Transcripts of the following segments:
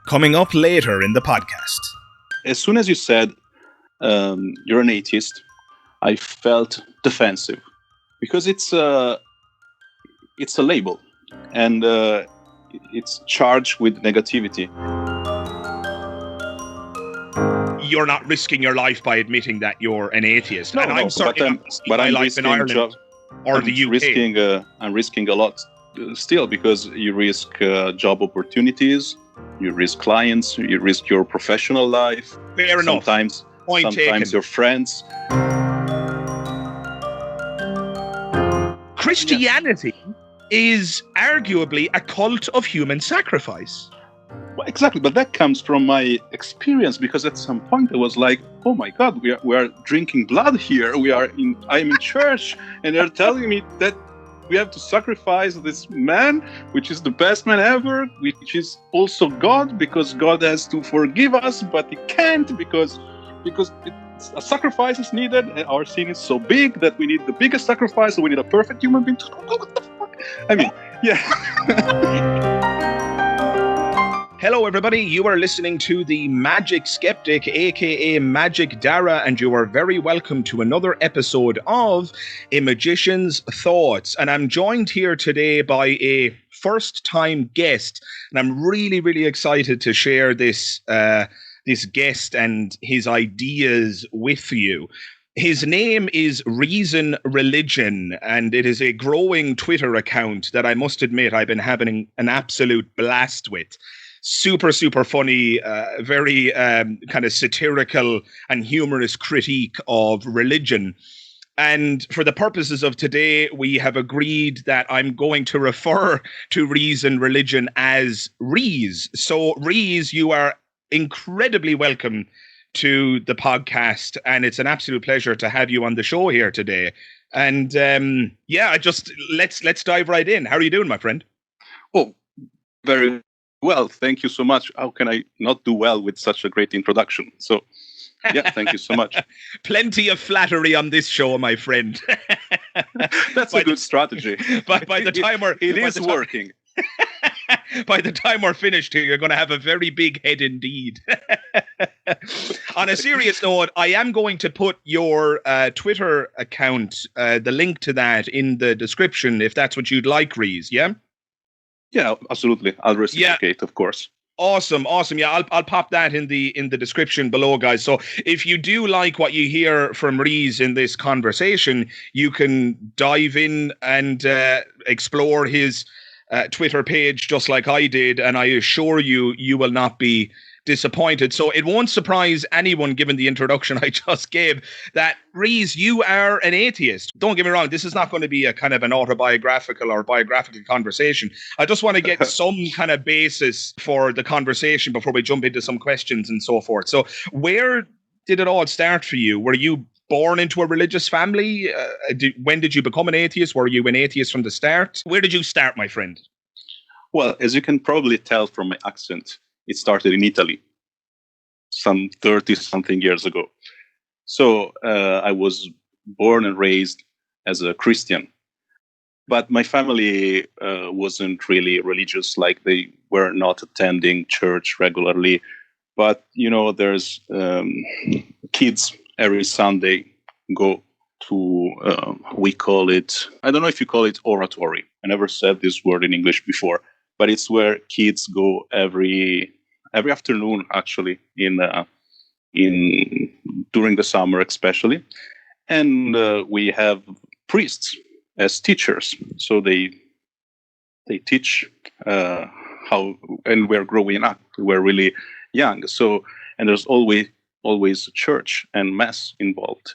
Coming up later in the podcast. As soon as you said you're an atheist, I felt defensive because it's a label and it's charged with negativity. You're not risking your life by admitting that you're an atheist. No, and I'm certainly not risking my life in Ireland or the UK. I'm risking a lot still because you risk job opportunities, you risk clients, you risk your professional life. Fair enough. Sometimes your friends. Christianity is arguably a cult of human sacrifice. Well, exactly, but that comes from my experience because at some point I was like, "Oh my God, we are drinking blood here. I'm in church, and they're telling me that we have to sacrifice this man, which is the best man ever, which is also God, because God has to forgive us, but He can't because a sacrifice is needed, and our sin is so big that we need the biggest sacrifice. So we need a perfect human being." What the fuck? I mean, yeah. Hello, everybody. You are listening to the Magic Skeptic, aka Magic Dara, and you are very welcome to another episode of A Magician's Thoughts. And I'm joined here today by a first-time guest, and I'm really, really excited to share this guest and his ideas with you. His name is Reason Religion, and it is a growing Twitter account that I must admit I've been having an absolute blast with. Super, super funny, very kind of satirical and humorous critique of religion. And for the purposes of today, we have agreed that I'm going to refer to Reason Religion as Rees. So, Rees, you are incredibly welcome to the podcast, and it's an absolute pleasure to have you on the show here today. And let's dive right in. How are you doing, my friend? Oh, very well, thank you so much. How can I not do well with such a great introduction? So, yeah, thank you so much. Plenty of flattery on this show, my friend. That's a good strategy. By the time it is working. By the time we're finished here, you're going to have a very big head indeed. On a serious note, I am going to put your Twitter account, the link to that, in the description, if that's what you'd like, Rees, yeah? Yeah, absolutely. I'll reciprocate, of course. Awesome. Yeah, I'll pop that in the description below, guys. So if you do like what you hear from Rees in this conversation, you can dive in and explore his Twitter page just like I did, and I assure you, you will not be disappointed. So it won't surprise anyone, given the introduction I just gave, that Rees, you are an atheist. Don't get me wrong, this is not going to be a kind of an autobiographical or biographical conversation. I just want to get some kind of basis for the conversation before we jump into some questions and so forth. So where did it all start for you? Were you born into a religious family? When did you become an atheist? Were you an atheist from the start? Where did you start, my friend? Well, as you can probably tell from my accent, it started in Italy some 30-something years ago. So I was born and raised as a Christian. But my family wasn't really religious, like they were not attending church regularly. But, you know, there's kids every Sunday go to, we call it, I don't know if you call it oratory. I never said this word in English before. But it's where kids go every afternoon, actually, during the summer especially, and we have priests as teachers. So they teach how, and we're growing up. We're really young. So, and there's always church and mass involved.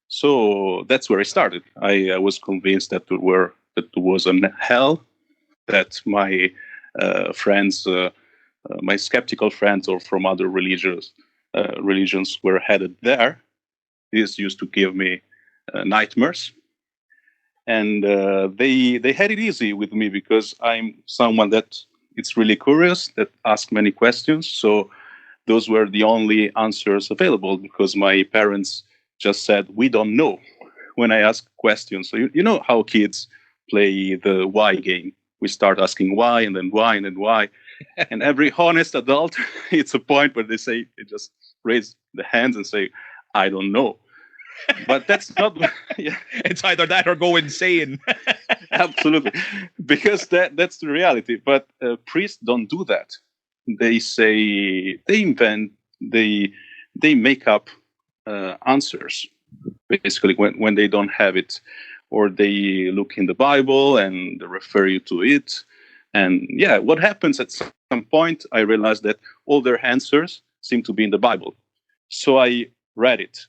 So that's where I started. I was convinced that there was a hell, that my friends, my skeptical friends, or from other religions were headed there. This used to give me nightmares, and they had it easy with me because I'm someone that it's really curious, that asks many questions. So those were the only answers available, because my parents just said, "We don't know," when I ask questions. So you know how kids play the why game. We start asking why, and then why, and then why. And every honest adult, it's a point where they just raise the hands and say, I don't know. But that's not, yeah. It's either that or go insane. Absolutely, because that's the reality. But priests don't do that. They say, they invent, they make up answers, basically, when they don't have it, or they look in the Bible and they refer you to it. And yeah, what happens at some point, I realized that all their answers seem to be in the Bible. So I read it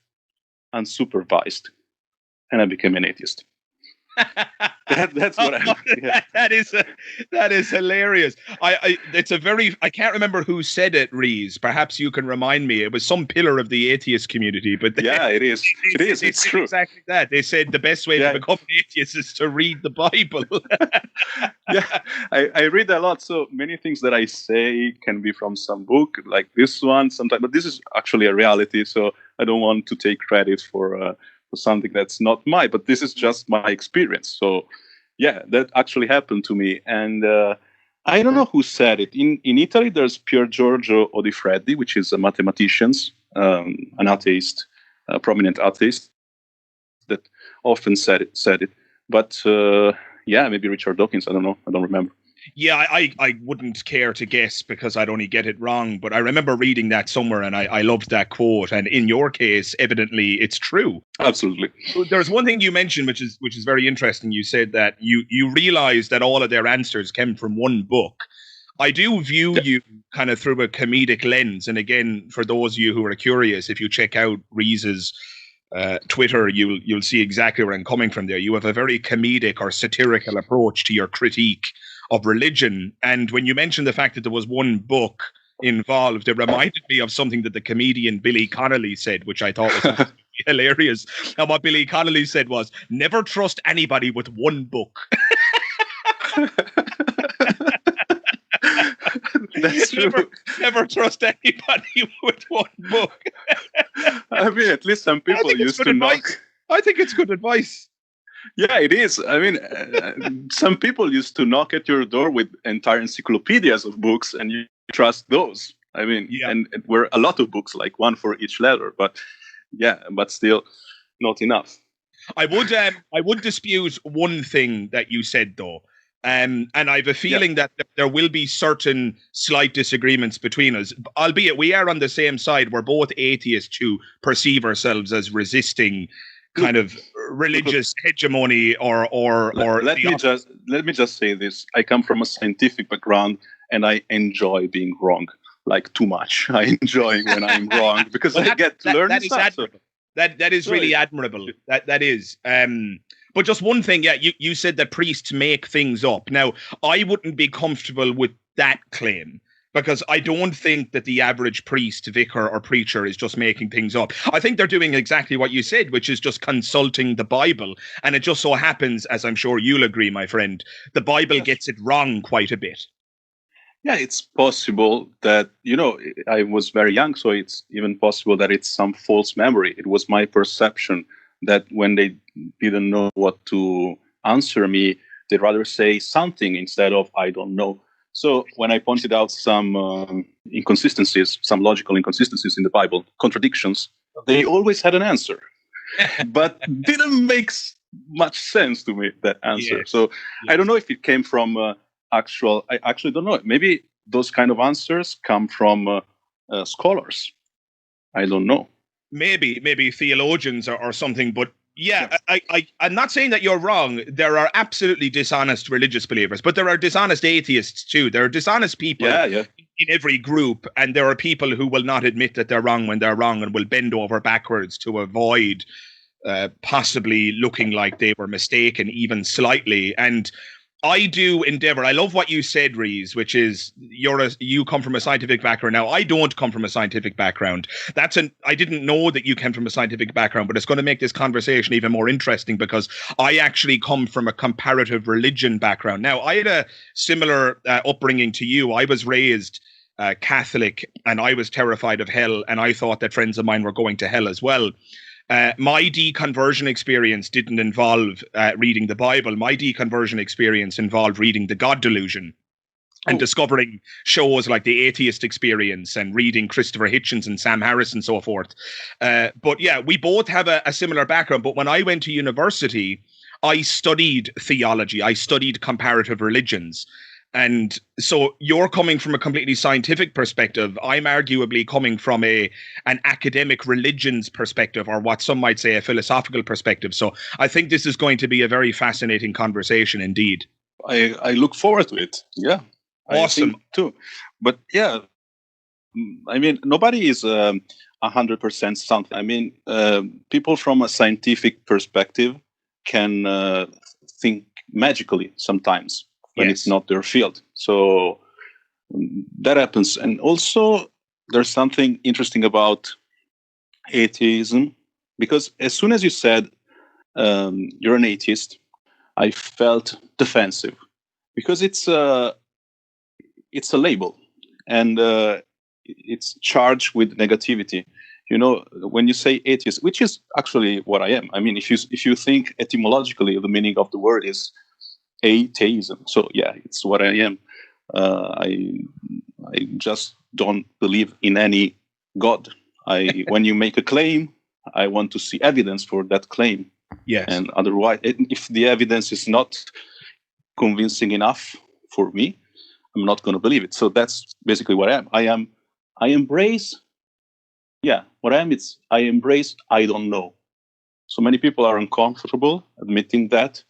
unsupervised, and I became an atheist. That's what yeah. That is hilarious. It's a very, I can't remember who said it, Rees. Perhaps you can remind me. It was some pillar of the atheist community, but yeah, it is. It's true. Exactly that. They said the best way to become an atheist is to read the Bible. Yeah, I read a lot, so many things that I say can be from some book, like this one sometimes, but this is actually a reality, so I don't want to take credit for something that's not mine, but this is just my experience. So yeah, that actually happened to me. And I don't know who said it. In Italy, there's Pier Giorgio Odifreddi, which is a mathematician, an atheist, a prominent atheist, that often said it. But yeah, maybe Richard Dawkins, I don't know, I don't remember. Yeah, I wouldn't care to guess because I'd only get it wrong. But I remember reading that somewhere, and I loved that quote. And in your case, evidently, it's true. Absolutely. There's one thing you mentioned, which is very interesting. You said that you realized that all of their answers came from one book. I do view you kind of through a comedic lens. And again, for those of you who are curious, if you check out Rees's Twitter, you'll see exactly where I'm coming from there. You have a very comedic or satirical approach to your critique of religion. And when you mentioned the fact that there was one book involved, it reminded me of something that the comedian Billy Connolly said, which I thought was hilarious. And what Billy Connolly said was, never trust anybody with one book. That's true. Never trust anybody with one book. I mean, at least some people used to knock. I think it's good advice. Yeah, it is. I mean, some people used to knock at your door with entire encyclopedias of books, and you trust those. I mean, and were a lot of books, like one for each letter. But yeah, but still not enough. I would dispute one thing that you said, though. And I have a feeling that there will be certain slight disagreements between us, albeit we are on the same side. We're both atheists who perceive ourselves as resisting kind of religious hegemony or let me just say this. I come from a scientific background, and I enjoy being wrong, like too much. I enjoy when I'm wrong because I get to learn stuff. That is really admirable. That is. But just one thing, you said that priests make things up. Now, I wouldn't be comfortable with that claim, because I don't think that the average priest, vicar, or preacher is just making things up. I think they're doing exactly what you said, which is just consulting the Bible. And it just so happens, as I'm sure you'll agree, my friend, the Bible gets it wrong quite a bit. Yeah, it's possible that, I was very young, so it's even possible that it's some false memory. It was my perception that when they didn't know what to answer me, they'd rather say something instead of I don't know. So when I pointed out some inconsistencies, some logical inconsistencies in the Bible, contradictions, they always had an answer, but didn't make much sense to me, that answer. Yes. So I don't know if it came from I actually don't know. Maybe those kind of answers come from scholars. I don't know. Maybe theologians or something, but I'm not saying that you're wrong. There are absolutely dishonest religious believers, but there are dishonest atheists too. There are dishonest people in every group, and there are people who will not admit that they're wrong when they're wrong and will bend over backwards to avoid possibly looking like they were mistaken, even slightly. And I do endeavor. I love what you said, Rees, which is you come from a scientific background. Now, I don't come from a scientific background. I didn't know that you came from a scientific background, but it's going to make this conversation even more interesting because I actually come from a comparative religion background. Now, I had a similar upbringing to you. I was raised Catholic, and I was terrified of hell, and I thought that friends of mine were going to hell as well. My deconversion experience didn't involve reading the Bible. My deconversion experience involved reading The God Delusion. and discovering shows like The Atheist Experience and reading Christopher Hitchens and Sam Harris and so forth. But yeah, we both have a similar background. But when I went to university, I studied theology. I studied comparative religions. And so you're coming from a completely scientific perspective. I'm arguably coming from an academic religions perspective, or what some might say a philosophical perspective. So I think this is going to be a very fascinating conversation indeed. I look forward to it. Yeah. Awesome. I think too. But yeah, I mean, nobody is 100% something. I mean, people from a scientific perspective can think magically sometimes when it's not their field. So that happens. And also, there's something interesting about atheism, because as soon as you said you're an atheist, I felt defensive, because it's a label, and it's charged with negativity. You know, when you say atheist, which is actually what I am. I mean, if you think etymologically, the meaning of the word is atheism. So yeah, it's what I am. I just don't believe in any God. When you make a claim, I want to see evidence for that claim. Yes. And otherwise, if the evidence is not convincing enough for me, I'm not going to believe it. So that's basically what I am. I embrace. Yeah, what I am. I embrace. I don't know. So many people are uncomfortable admitting that,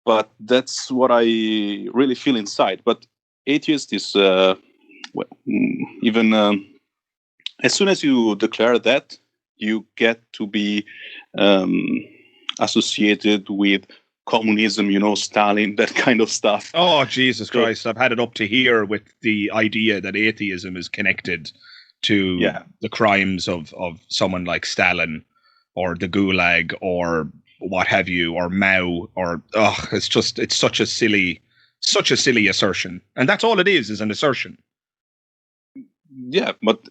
but that's what I really feel inside. But atheist is even as soon as you declare that, you get to be associated with communism, you know, Stalin, that kind of stuff. Oh, Jesus Christ. I've had it up to here with the idea that atheism is connected to the crimes of someone like Stalin or the Gulag or what have you, or Mao, or it's such a silly assertion. And that's all it is an assertion. Yeah, but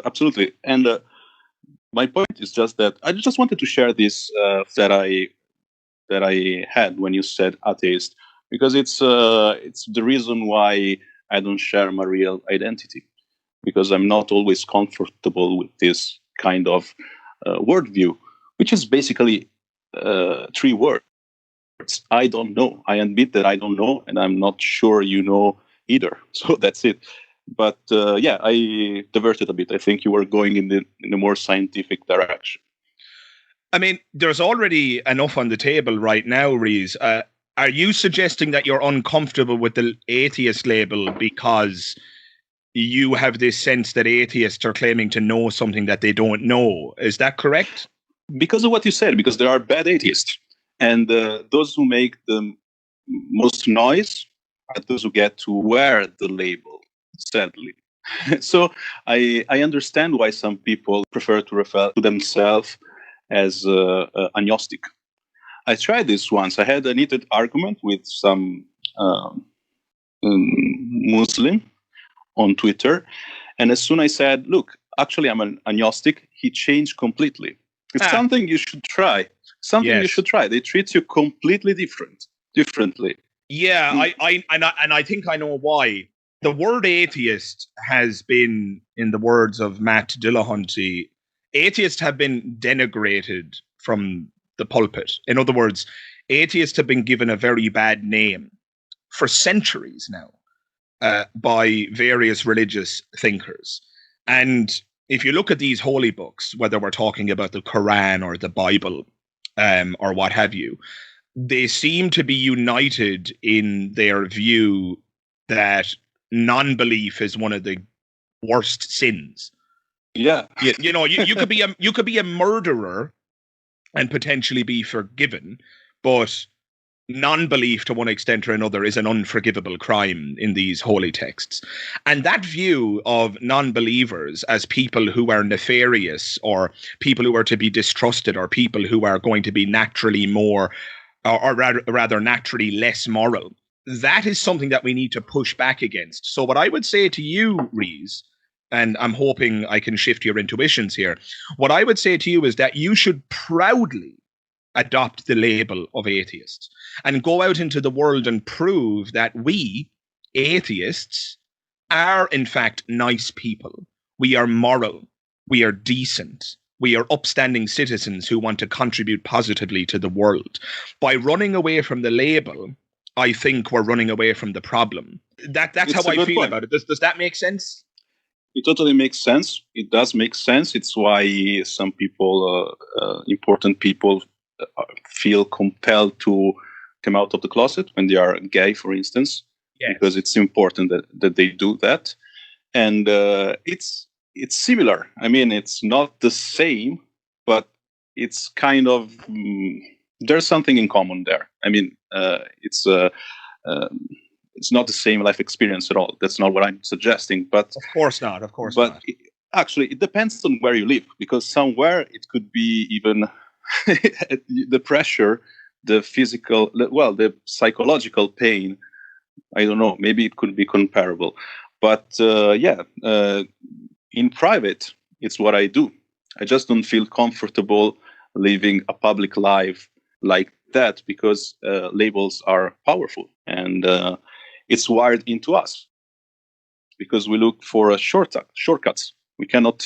absolutely. And my point is just that I just wanted to share this that I had when you said atheist, because it's the reason why I don't share my real identity, because I'm not always comfortable with this kind of worldview, which is basically 3 words. I don't know. I admit that I don't know, and I'm not sure you know either. So that's it. But yeah, I diverted a bit. I think you were going in a more scientific direction. I mean, there's already enough on the table right now, Rees. Are you suggesting that you're uncomfortable with the atheist label because you have this sense that atheists are claiming to know something that they don't know? Is that correct? Because of what you said, because there are bad atheists. And those who make the most noise are those who get to wear the label, sadly. So I understand why some people prefer to refer to themselves as agnostic. I tried this once. I had a heated argument with some Muslim on Twitter. And as soon as I said, look, actually I'm an agnostic, he changed completely. It's something you should try. You should try. They treat you completely differently. Yeah, I think I know why. The word atheist has been, in the words of Matt Dillahunty, atheists have been denigrated from the pulpit. In other words, atheists have been given a very bad name for centuries now by various religious thinkers. And if you look at these holy books, whether we're talking about the Quran or the Bible or what have you, they seem to be united in their view that non-belief is one of the worst sins. Yeah, you know, you could be a murderer and potentially be forgiven, but non-belief to one extent or another is an unforgivable crime in these holy texts. And that view of non-believers as people who are nefarious, or people who are to be distrusted, or people who are going to be naturally more, or rather naturally less moral, that is something that we need to push back against. So what I would say to you, Rees, and I'm hoping I can shift your intuitions here, what I would say to you is that you should proudly adopt the label of atheists and go out into the world and prove that we, atheists are in fact nice people. We are moral. We are decent. We are upstanding citizens who want to contribute positively to the world. By running away from the label, I think we're running away from the problem. That's It's how a I good feel point. about it. Does that make sense? It totally makes sense. It does make sense. It's why some people, important people, feel compelled to come out of the closet when they are gay, for instance, Yes. because it's important that they do that. And it's similar. I mean, it's not the same, but it's kind of there's something in common there. I mean, it's not the same life experience at all. That's not what I'm suggesting. But Of course not. Of course but not. actually, it depends on where you live, because somewhere it could be even the pressure, the physical, well, the psychological pain. I don't know. Maybe it could be comparable. But in private, it's what I do. I just don't feel comfortable living a public life like that, because labels are powerful, and it's wired into us, because we look for shortcuts. We cannot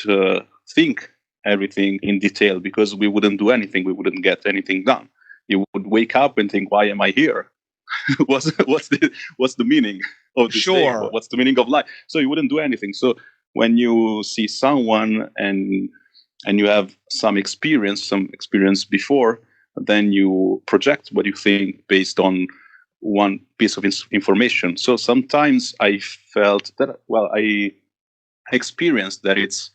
think everything in detail, because we wouldn't do anything. We wouldn't get anything done. You would wake up and think, "Why am I here? what's the meaning of this day? Sure. What's the meaning of life?" So you wouldn't do anything. So when you see someone and you have some experience before, then you project what you think based on one piece of information. So sometimes I felt that, well, I experienced that it's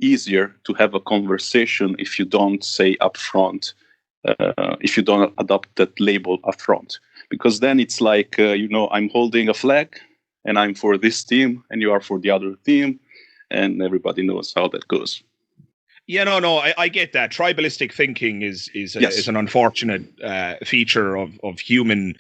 easier to have a conversation if you don't say upfront, if you don't adopt that label upfront, because then it's like, I'm holding a flag and I'm for this team and you are for the other team, and everybody knows how that goes. Yeah, no, I get that. Tribalistic thinking is Yes. an unfortunate feature of human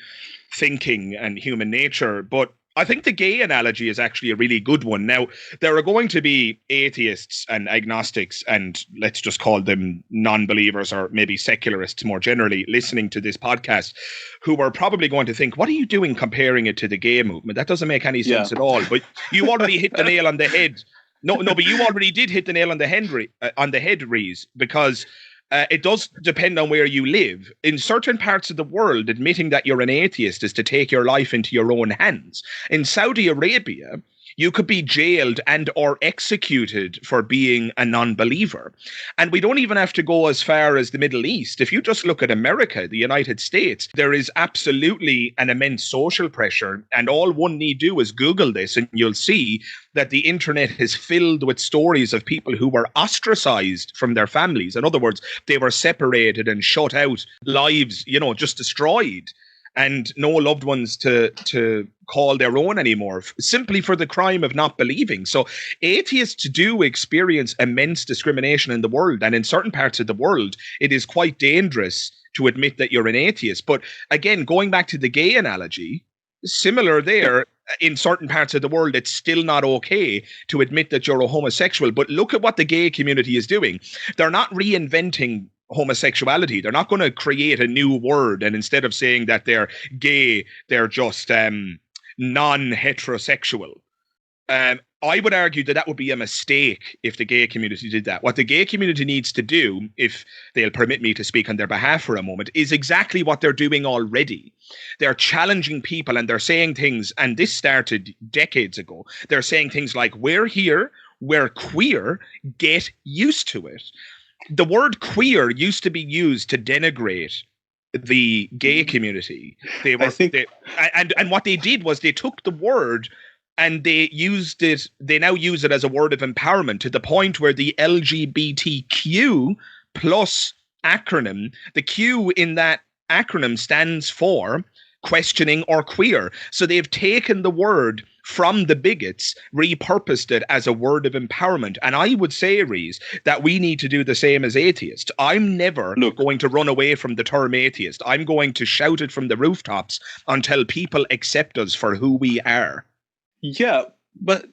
thinking and human nature. But I think the gay analogy is actually a really good one. Now, there are going to be atheists and agnostics, and let's just call them non-believers, or maybe secularists more generally, listening to this podcast, who are probably going to think, what are you doing comparing it to the gay movement? That doesn't make any sense at all. But you already hit the nail on the head. No, but you already did hit the nail on the head, Rees, because it does depend on where you live. In certain parts of the world, admitting that you're an atheist is to take your life into your own hands. In Saudi Arabia, you could be jailed and or executed for being a non-believer. And we don't even have to go as far as the Middle East. If you just look at America, the United States, there is absolutely an immense social pressure. And all one need do is Google this, and you'll see that the internet is filled with stories of people who were ostracized from their families. In other words, they were separated and shut out, lives, just destroyed, and no loved ones to call their own anymore, simply for the crime of not believing. So atheists do experience immense discrimination in the world, and in certain parts of the world, it is quite dangerous to admit that you're an atheist. But again, going back to the gay analogy, similar there. In certain parts of the world, it's still not okay to admit that you're a homosexual. But look at what the gay community is doing. They're not reinventing homosexuality. They're not going to create a new word, and instead of saying that they're gay, they're just non-heterosexual. I would argue that would be a mistake if the gay community did that. What the gay community needs to do, if they'll permit me to speak on their behalf for a moment, is exactly what they're doing already. They're challenging people, and they're saying things, and this started decades ago. They're saying things like, we're here, we're queer, get used to it. The word queer used to be used to denigrate the gay community. And what they did was they took the word and they now use it as a word of empowerment, to the point where the LGBTQ plus acronym, the Q in that acronym stands for questioning or queer. So they've taken the word from the bigots, repurposed it as a word of empowerment. And I would say, Rees, that we need to do the same as atheists. I'm never going to run away from the term atheist. I'm going to shout it from the rooftops until people accept us for who we are. Yeah, but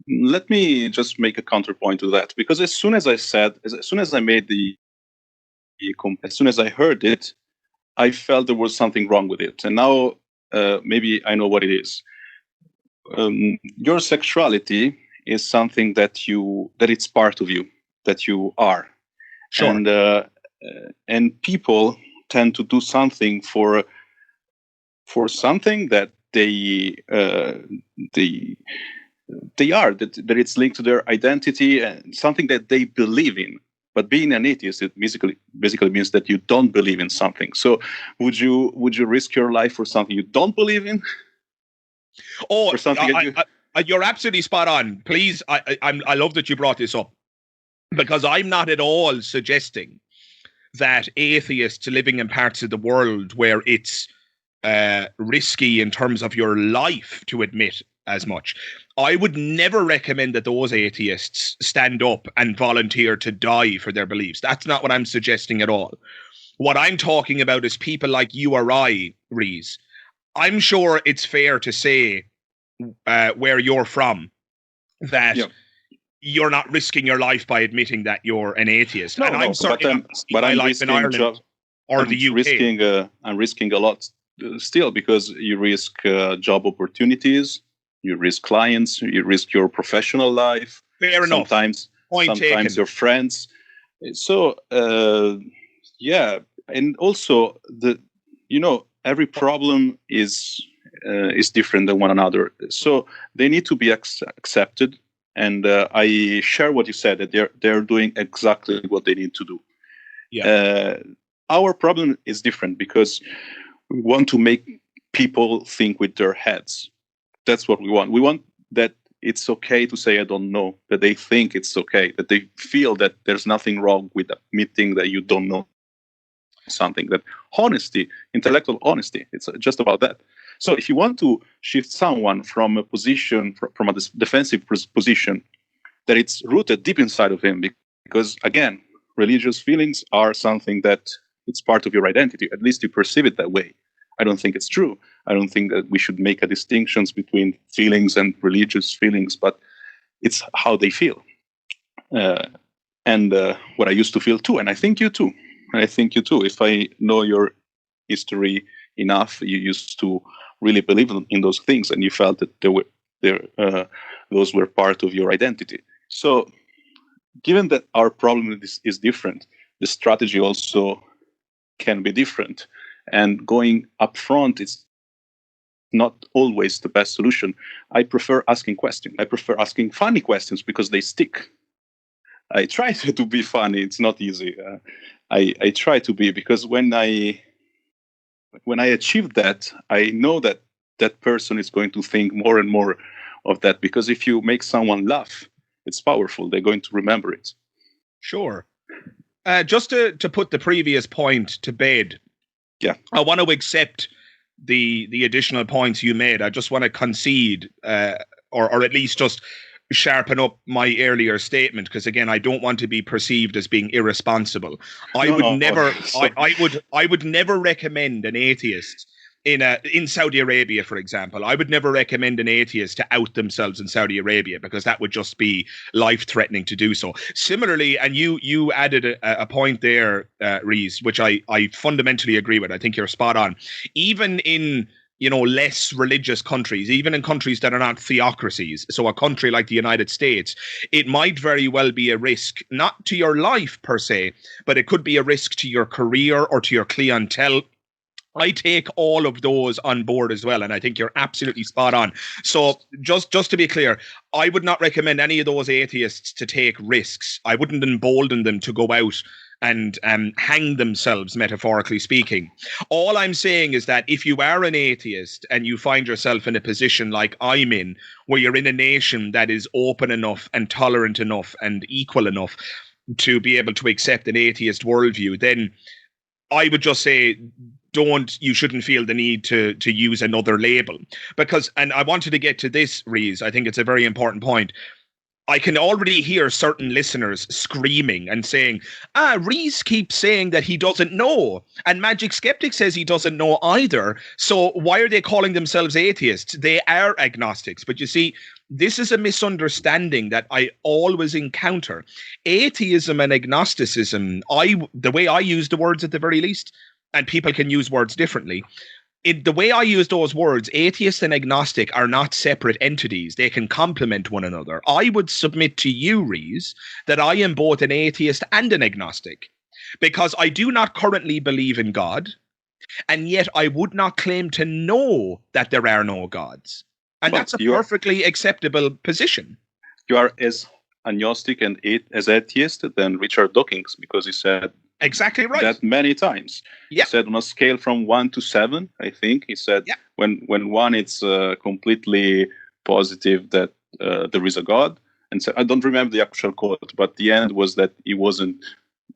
let me just make a counterpoint to that, because as soon as I heard it, I felt there was something wrong with it. And now maybe I know what it is. your sexuality is something that it's part of you, that you are. Sure. And people tend to do something for something that they are, that it's linked to their identity and something that they believe in. But being an atheist, it basically means that you don't believe in something. So would you risk your life for something you don't believe in? Oh, for something you're absolutely spot on. Please, I love that you brought this up, because I'm not at all suggesting that atheists living in parts of the world where it's risky in terms of your life to admit as much. I would never recommend that those atheists stand up and volunteer to die for their beliefs. That's not what I'm suggesting at all. What I'm talking about is people like you or I, Rees. I'm sure it's fair to say where you're from that you're not risking your life by admitting that you're an atheist. No, and I'm certainly not risking my life in Ireland or the UK. I'm risking a lot still, because you risk job opportunities, you risk clients, you risk your professional life. Fair enough. Sometimes your friends. So and also every problem is different than one another. So they need to be accepted. And I share what you said, that they're doing exactly what they need to do. Yeah. Our problem is different, because we want to make people think with their heads. That's what we want. We want that it's okay to say I don't know, that they think it's okay, that they feel that there's nothing wrong with admitting that you don't know something. That honesty, intellectual honesty, it's just about that. So if you want to shift someone from a position, from a defensive position, that it's rooted deep inside of him, because again, religious feelings are something that it's part of your identity. At least you perceive it that way. I don't think it's true. I don't think that we should make a distinction between feelings and religious feelings, but it's how they feel. And what I used to feel too. And I think you too. If I know your history enough, you used to really believe in those things, and you felt that those were part of your identity. So given that our problem is different, the strategy also can be different. And going up front is not always the best solution. I prefer asking questions. I prefer asking funny questions, because they stick. I try to be funny. It's not easy. I try to be, because when I achieve that, I know that that person is going to think more and more of that, because if you make someone laugh, it's powerful. They're going to remember it. Sure. Just to put the previous point to bed, I want to accept the additional points you made. I just want to concede, or at least just sharpen up my earlier statement, because again, I don't want to be perceived as being irresponsible. I would never recommend an atheist in Saudi Arabia, for example. I would never recommend an atheist to out themselves in Saudi Arabia, because that would just be life-threatening to do so. Similarly, and you added a point there, Rees, which I fundamentally agree with. I think you're spot on. Even in less religious countries, even in countries that are not theocracies, so a country like the United States, it might very well be a risk, not to your life per se, but it could be a risk to your career or to your clientele. I take all of those on board as well, and I think you're absolutely spot on. So just to be clear, I would not recommend any of those atheists to take risks. I wouldn't embolden them to go out and hang themselves, metaphorically speaking. All I'm saying is that if you are an atheist and you find yourself in a position like I'm in, where you're in a nation that is open enough and tolerant enough and equal enough to be able to accept an atheist worldview, then I would just say you shouldn't feel the need to use another label. Because, and I wanted to get to this, Rees, I think it's a very important point. I can already hear certain listeners screaming and saying, Rees keeps saying that he doesn't know. And Magic Skeptic says he doesn't know either. So why are they calling themselves atheists? They are agnostics. But you see, this is a misunderstanding that I always encounter. Atheism and agnosticism, the way I use the words at the very least, and people can use words differently, the way I use those words, atheist and agnostic are not separate entities. They can complement one another. I would submit to you, Rees, that I am both an atheist and an agnostic because I do not currently believe in God, and yet I would not claim to know that there are no gods. And Well, that's a perfectly acceptable position. You are as agnostic and as atheist than Richard Dawkins, because he said exactly right that many times. Yeah. He said on a scale from 1 to 7, I think, he said when 1 it's completely positive that there is a God. And so I don't remember the actual quote, but the end was that he wasn't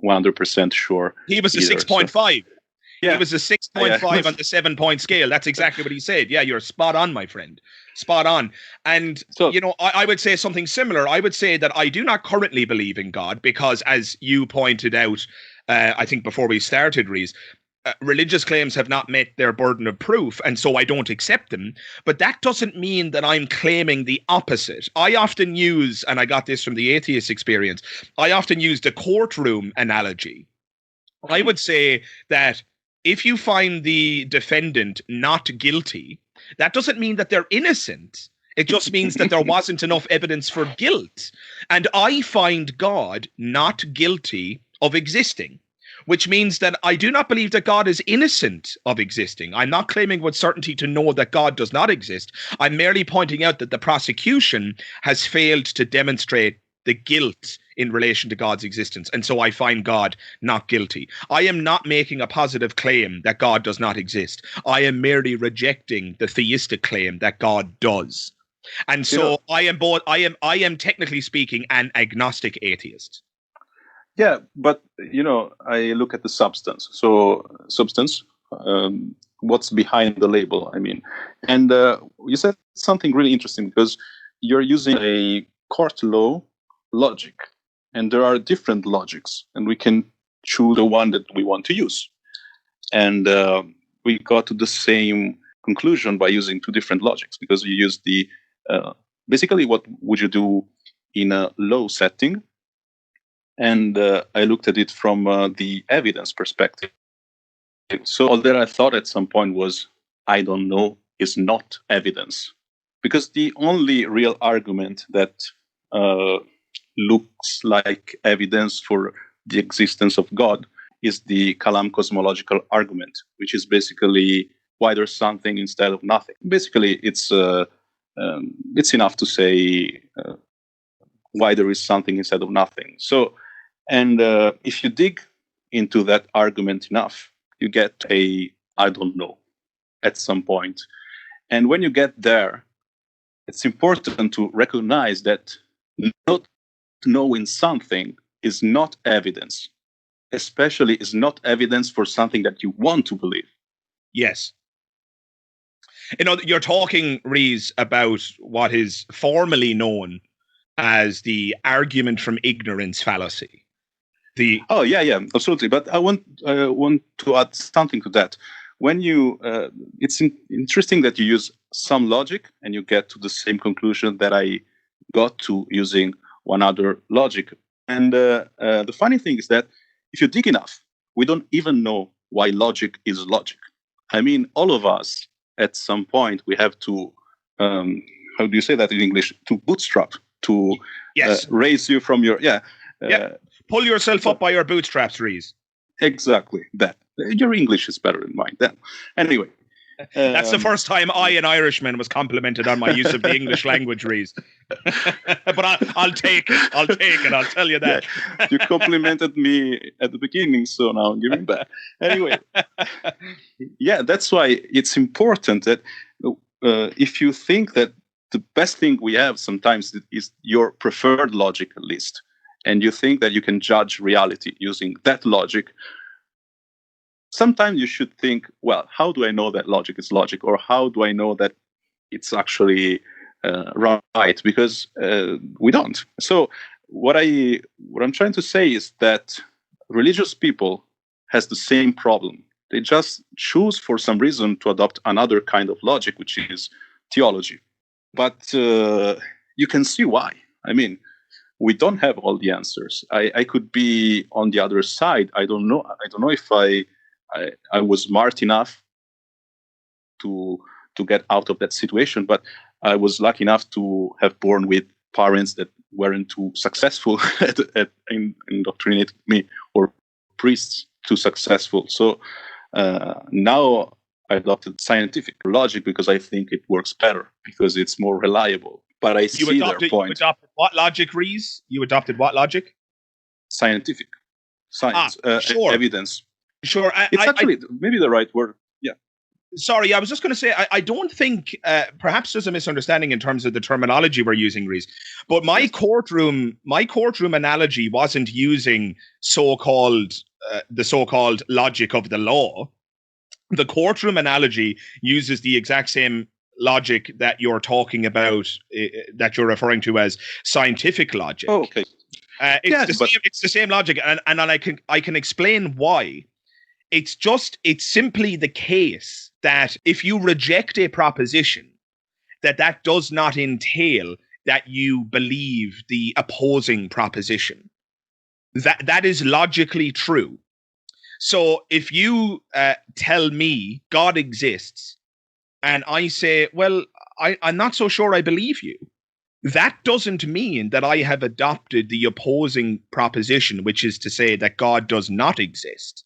100% sure. He was a 6.5. So. Yeah. He was a 6.5 on the 7-point scale. That's exactly what he said. Yeah, you're spot on, my friend. Spot on. And, so, I would say something similar. I would say that I do not currently believe in God because, as you pointed out, I think before we started, Rees, religious claims have not met their burden of proof, and so I don't accept them. But that doesn't mean that I'm claiming the opposite. I often use, and I got this from the atheist experience, I often use the courtroom analogy. I would say that if you find the defendant not guilty, that doesn't mean that they're innocent. It just means that there wasn't enough evidence for guilt. And I find God not guilty of existing, which means that I do not believe that God is innocent of existing. I'm not claiming with certainty to know that God does not exist. I'm merely pointing out that the prosecution has failed to demonstrate the guilt in relation to God's existence. And so I find God not guilty. I am not making a positive claim that God does not exist. I am merely rejecting the theistic claim that God does. And so I am technically speaking an agnostic atheist. Yeah, but I look at the substance. So what's behind the label? I mean, and you said something really interesting because you're using a court law logic, and there are different logics, and we can choose the one that we want to use. And we got to the same conclusion by using two different logics, because you use the basically what would you do in a law setting. And I looked at it from the evidence perspective. So all that I thought at some point was, I don't know, is not evidence. Because the only real argument that looks like evidence for the existence of God is the Kalam cosmological argument, which is basically why there's something instead of nothing. Basically, it's enough to say why there is something instead of nothing. So, and if you dig into that argument enough, you get a I don't know at some point. And when you get there, it's important to recognize that not knowing something is not evidence, especially is not evidence for something that you want to believe. Yes. You're talking, Rees, about what is formally known as the argument from ignorance fallacy. Oh, yeah, absolutely. But I want to add something to that. When you, it's interesting that you use some logic and you get to the same conclusion that I got to using one other logic. And the funny thing is that if you dig enough, we don't even know why logic is logic. I mean, all of us at some point we have to, how do you say that in English? To bootstrap, to raise you from your pull yourself up by your bootstraps, Rees. Exactly that. Your English is better than mine. Then, anyway, that's the first time I, an Irishman, was complimented on my use of the English language, Rees. But I'll take it. I'll tell you that. Yeah, you complimented me at the beginning, so now I'm giving back. Anyway, yeah, that's why it's important that if you think that the best thing we have sometimes is your preferred logic list, and you think that you can judge reality using that logic, sometimes you should think, well, how do I know that logic is logic? Or how do I know that it's actually right? Because we don't. So what I'm trying to say is that religious people has the same problem. They just choose for some reason to adopt another kind of logic, which is theology. But you can see why. I mean, we don't have all the answers. I could be on the other side. I don't know if I was smart enough to get out of that situation. But I was lucky enough to have born with parents that weren't too successful at indoctrinating me, or priests too successful. So now I adopted scientific logic because I think it works better, because it's more reliable. But I see their point. You adopted what logic, Rees? You adopted what logic? Scientific. Science. Sure. Evidence. Sure. It's actually maybe the right word. Yeah. Sorry, I was just going to say, I don't think, perhaps there's a misunderstanding in terms of the terminology we're using, Rees. But my courtroom analogy wasn't using the so-called logic of the law. The courtroom analogy uses the exact same logic that you're talking about, that you're referring to as scientific logic. Oh, okay. It's the same logic, and I can explain why. It's simply the case that if you reject a proposition, that does not entail that you believe the opposing proposition. That is logically true. So if you tell me God exists, and I say, well, I'm not so sure I believe you, that doesn't mean that I have adopted the opposing proposition, which is to say that God does not exist.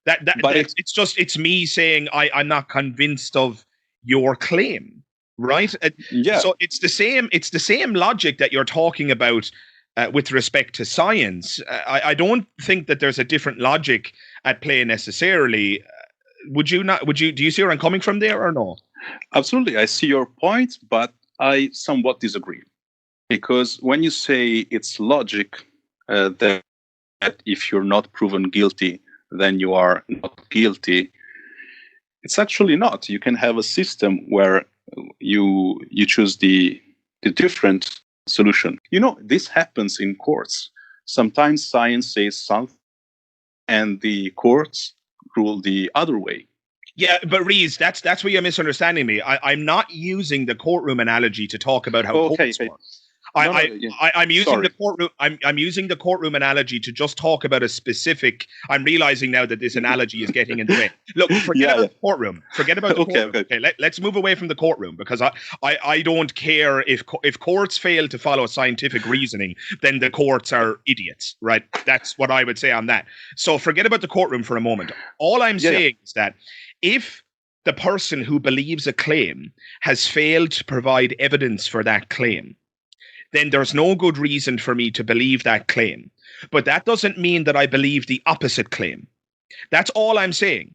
It's me saying I'm not convinced of your claim, right? Yeah. So it's the same logic that you're talking about with respect to science. I don't think that there's a different logic at play necessarily. Do you see where I'm coming from there, or no? Absolutely. I see your point, but I somewhat disagree. Because when you say it's logic that if you're not proven guilty, then you are not guilty, it's actually not. You can have a system where you choose the different solution. This happens in courts. Sometimes science says something and the courts rule the other way. Yeah, but Rees, that's where you're misunderstanding me. I'm not using the courtroom analogy to talk about how courts work. I'm using the courtroom. I'm using the courtroom analogy to just talk about a specific. I'm realizing now that this analogy is getting in the way. Look, forget about the courtroom. Forget about the courtroom. Okay, let's move away from the courtroom, because I don't care if courts fail to follow scientific reasoning, then the courts are idiots, right? That's what I would say on that. So forget about the courtroom for a moment. All I'm saying is that if the person who believes a claim has failed to provide evidence for that claim, then there's no good reason for me to believe that claim. But that doesn't mean that I believe the opposite claim. That's all I'm saying.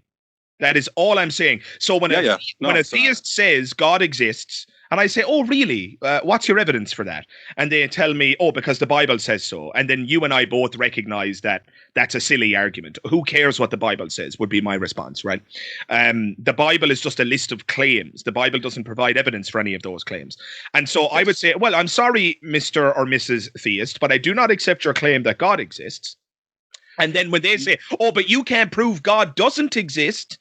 That is all I'm saying. So when a theist says God exists, and I say, oh, really? What's your evidence for that? And they tell me, oh, because the Bible says so. And then you and I both recognize that that's a silly argument. Who cares what the Bible says, would be my response, right? The Bible is just a list of claims. The Bible doesn't provide evidence for any of those claims. And so I would say, well, I'm sorry, Mr. or Mrs. Theist, but I do not accept your claim that God exists. And then when they say, oh, but you can't prove God doesn't exist,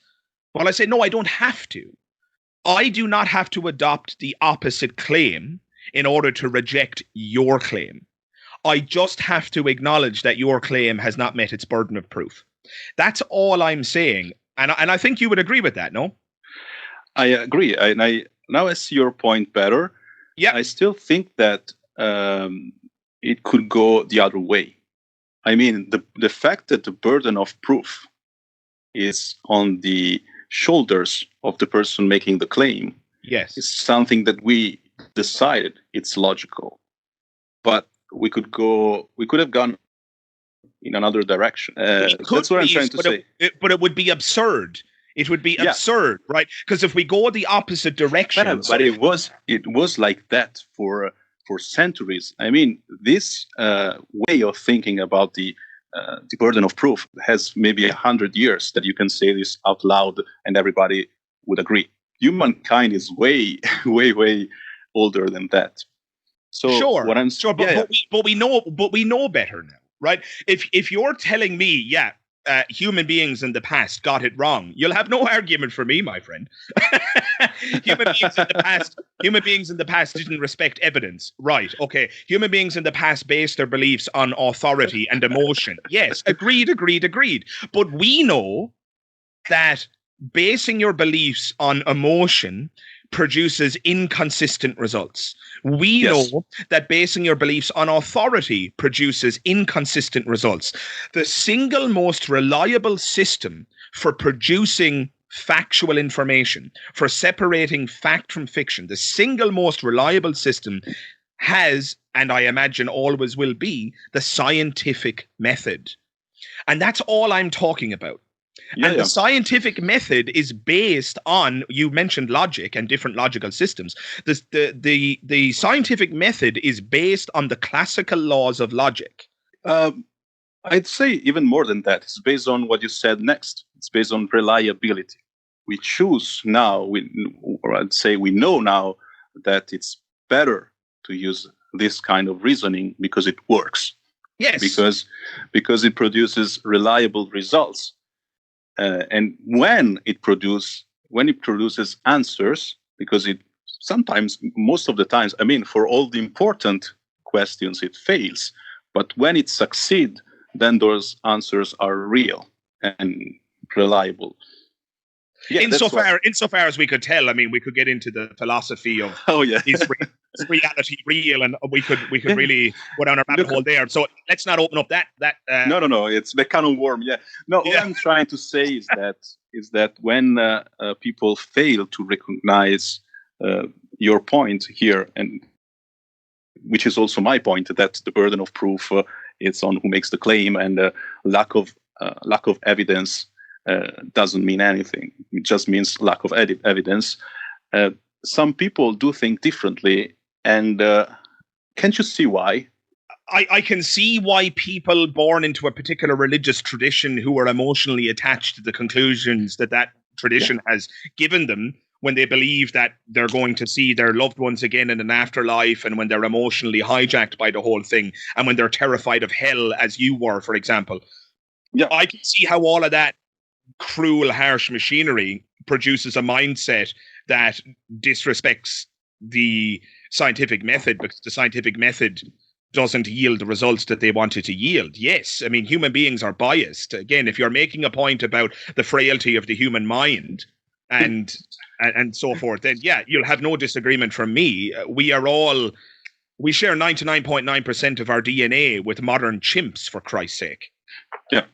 well, I say, no, I don't have to. I do not have to adopt the opposite claim in order to reject your claim. I just have to acknowledge that your claim has not met its burden of proof. That's all I'm saying. And I think you would agree with that, no? I agree. Now I see your point better. Yeah. I still think that it could go the other way. I mean, the fact that the burden of proof is on the shoulders of the person making the claim, yes, is something that we decided it's logical. But we could have gone in another direction. That's what I'm trying to say. But it would be absurd. It would be absurd, right? Because if we go the opposite direction, but it was like that for centuries. I mean, this way of thinking about the burden of proof has maybe 100 years that you can say this out loud and everybody would agree. Humankind is way, way, way older than that. So sure, what I'm sure, but we know better now, right? If you're telling me, human beings in the past got it wrong, you'll have no argument for me, my friend. Human beings in the past didn't respect evidence, right? Okay, human beings in the past based their beliefs on authority and emotion. Yes, agreed. But we know that basing your beliefs on emotion produces inconsistent results. We know that basing your beliefs on authority produces inconsistent results. The single most reliable system for producing factual information, for separating fact from fiction, the single most reliable system has, and I imagine always will be, the scientific method. And that's all I'm talking about. The scientific method is based on, you mentioned logic and different logical systems. The scientific method is based on the classical laws of logic. I'd say even more than that. It's based on what you said next. It's based on reliability. We choose now, or I'd say we know now that it's better to use this kind of reasoning because it works. Yes. Because it produces reliable results. And when it produces answers, because it sometimes, most of the times, I mean, for all the important questions, it fails. But when it succeeds, then those answers are real and reliable. Yeah, insofar as we could tell, I mean, we could get into the philosophy of is reality real, and we could really go down a rabbit hole there. So let's not open up that. No, it's the can of worm. Yeah, no. What I'm trying to say is that when people fail to recognize your point here, and which is also my point, that the burden of proof is on who makes the claim, and lack of evidence doesn't mean anything. It just means lack of evidence. Some people do think differently, and can't you see why? I can see why people born into a particular religious tradition who are emotionally attached to the conclusions that tradition has given them, when they believe that they're going to see their loved ones again in an afterlife, and when they're emotionally hijacked by the whole thing, and when they're terrified of hell, as you were, for example. Yeah, I can see how all of that cruel, harsh machinery produces a mindset that disrespects the scientific method, because the scientific method doesn't yield the results that they want it to yield. Yes, I mean, human beings are biased. Again, if you're making a point about the frailty of the human mind and so forth, then yeah, you'll have no disagreement from me. We share 99.9% of our DNA with modern chimps, for Christ's sake. Yeah.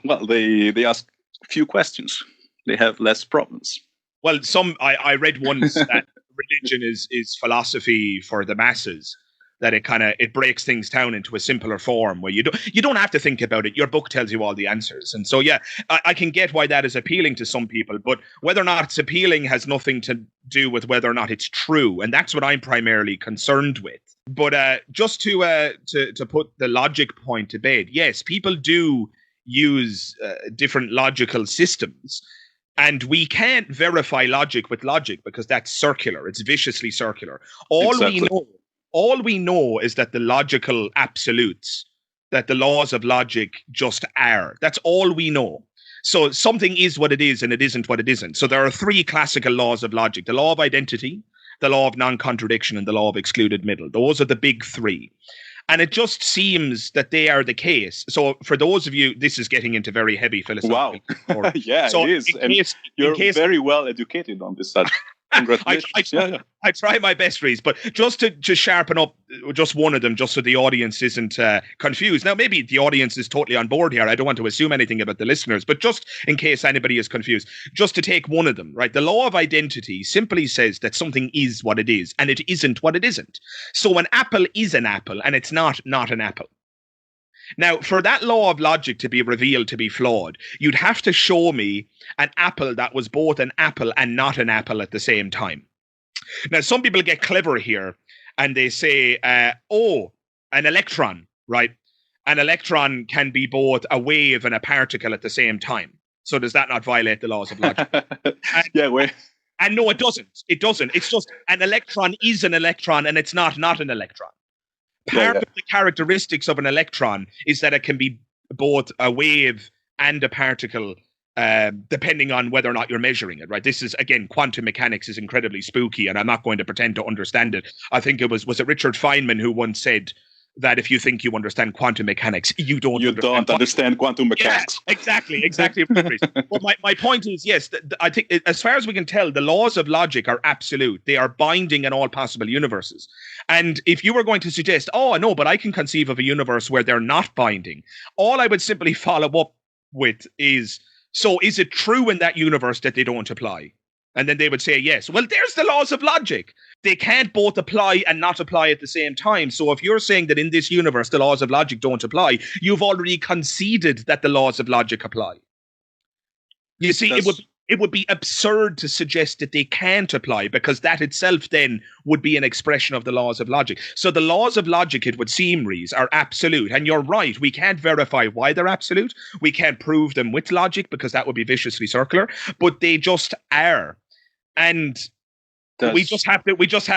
Well, they ask few questions. They have less problems. Well, I read once that religion is philosophy for the masses. That it breaks things down into a simpler form where you don't have to think about it. Your book tells you all the answers, and so yeah, I can get why that is appealing to some people. But whether or not it's appealing has nothing to do with whether or not it's true, and that's what I'm primarily concerned with. But just to put the logic point to bed, yes, people do use different logical systems, and we can't verify logic with logic because that's circular. It's viciously circular. All we know is that the logical absolutes, that the laws of logic just are. That's all we know. So something is what it is and it isn't what it isn't. So there are three classical laws of logic: the law of identity, the law of non-contradiction, and the law of excluded middle. Those are the big three. And it just seems that they are the case. So for those of you, this is getting into very heavy philosophy. Wow. Yeah, so it is. You're very well educated on this subject. Congratulations. I try my best, Reese, but just to sharpen up just one of them, just so the audience isn't confused. Now, maybe the audience is totally on board here. I don't want to assume anything about the listeners, but just in case anybody is confused, just to take one of them, right? The law of identity simply says that something is what it is, and it isn't what it isn't. So an apple is an apple, and it's not an apple. Now, for that law of logic to be revealed to be flawed, you'd have to show me an apple that was both an apple and not an apple at the same time. Now, some people get clever here and they say, an electron, right? An electron can be both a wave and a particle at the same time. So does that not violate the laws of logic? And no, it doesn't. It doesn't. It's just an electron is an electron and it's not an electron. Part of the characteristics of an electron is that it can be both a wave and a particle, depending on whether or not you're measuring it, right? This is, again, quantum mechanics is incredibly spooky, and I'm not going to pretend to understand it. I think it was it Richard Feynman who once said, that if you think you understand quantum mechanics, you don't understand quantum mechanics. Yeah, exactly. But my point is, yes, I think as far as we can tell, the laws of logic are absolute. They are binding in all possible universes. And if you were going to suggest, oh, no, but I can conceive of a universe where they're not binding, all I would simply follow up with is, so is it true in that universe that they don't apply? And then they would say yes. Well, there's the laws of logic. They can't both apply and not apply at the same time. So if you're saying that in this universe the laws of logic don't apply, you've already conceded that the laws of logic apply. You see, it would be absurd to suggest that they can't apply, because that itself then would be an expression of the laws of logic. So the laws of logic, it would seem, Rees, are absolute. And you're right, we can't verify why they're absolute. We can't prove them with logic, because that would be viciously circular. But they just are. And we just have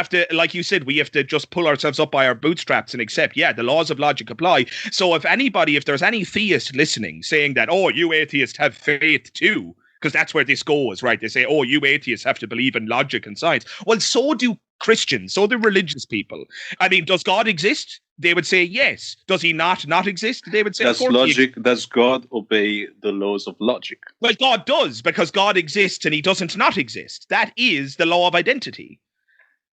to, like you said, we have to just pull ourselves up by our bootstraps and accept, yeah, the laws of logic apply. So if there's any theist listening saying that, oh, you atheists have faith too, because that's where this goes, right? They say, oh, you atheists have to believe in logic and science. Well, so do Christians, so do religious people. I mean, does God exist? They would say yes. Does he not exist? They would say, does God obey the laws of logic? Well, God does, because God exists and he doesn't not exist. That is the law of identity.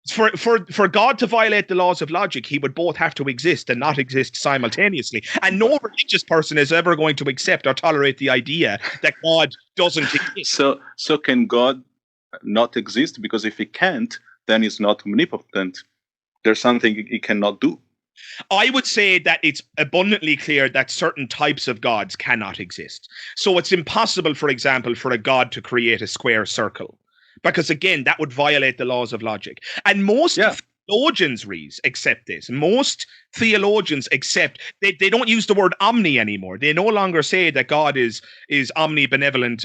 For God to violate the laws of logic, he would both have to exist and not exist simultaneously. And no religious person is ever going to accept or tolerate the idea that God doesn't exist. So can God not exist? Because if he can't, then he's not omnipotent. There's something he cannot do. I would say that it's abundantly clear that certain types of gods cannot exist. So it's impossible, for example, for a god to create a square circle, because, again, that would violate the laws of logic. And most theologians, Rees, accept this. Most theologians accept, they don't use the word omni anymore. They no longer say that God is omnibenevolent,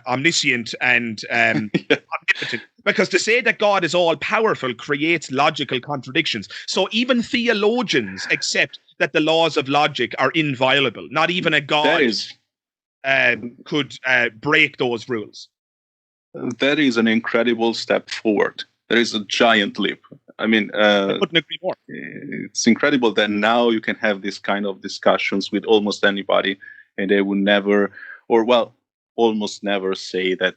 omniscient, and omnipotent. Because to say that God is all-powerful creates logical contradictions. So even theologians accept that the laws of logic are inviolable. Not even a God could break those rules. That is an incredible step forward. There is a giant leap. I mean, I couldn't agree more. It's incredible that now you can have this kind of discussions with almost anybody, and they will never, almost never say that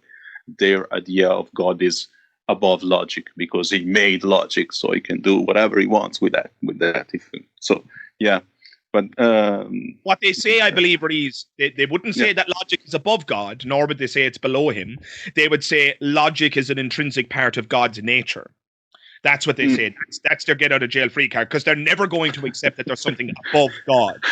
their idea of God is above logic, because he made logic, so he can do whatever he wants with that. But what they say, I believe, is they wouldn't say that logic is above God, nor would they say it's below him. They would say logic is an intrinsic part of God's nature. That's what they say. That's their get out of jail free card, because they're never going to accept that there's something above God.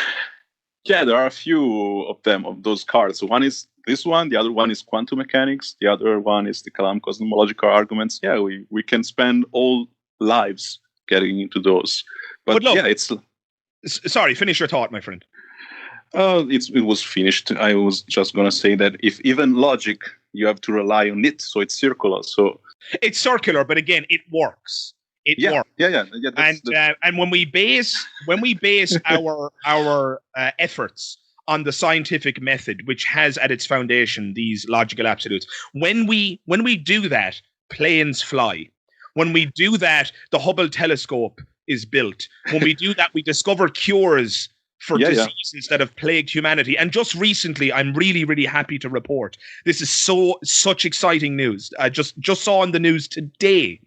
Yeah, there are a few of them, of those cards. So one is this one, the other one is quantum mechanics, the other one is the Kalam cosmological arguments. Yeah, we can spend all lives getting into those. But look, it's... Sorry, finish your thought, my friend. It was finished. I was just going to say that if even logic, you have to rely on it, so it's circular. So it's circular, but again, it works. It works. Yeah. And when we base our efforts on the scientific method, which has at its foundation these logical absolutes, when we do that, planes fly. When we do that, the Hubble telescope is built. When we do that, we discover cures for diseases that have plagued humanity. And just recently, I'm really, really happy to report, this is such exciting news. I just saw in the news today,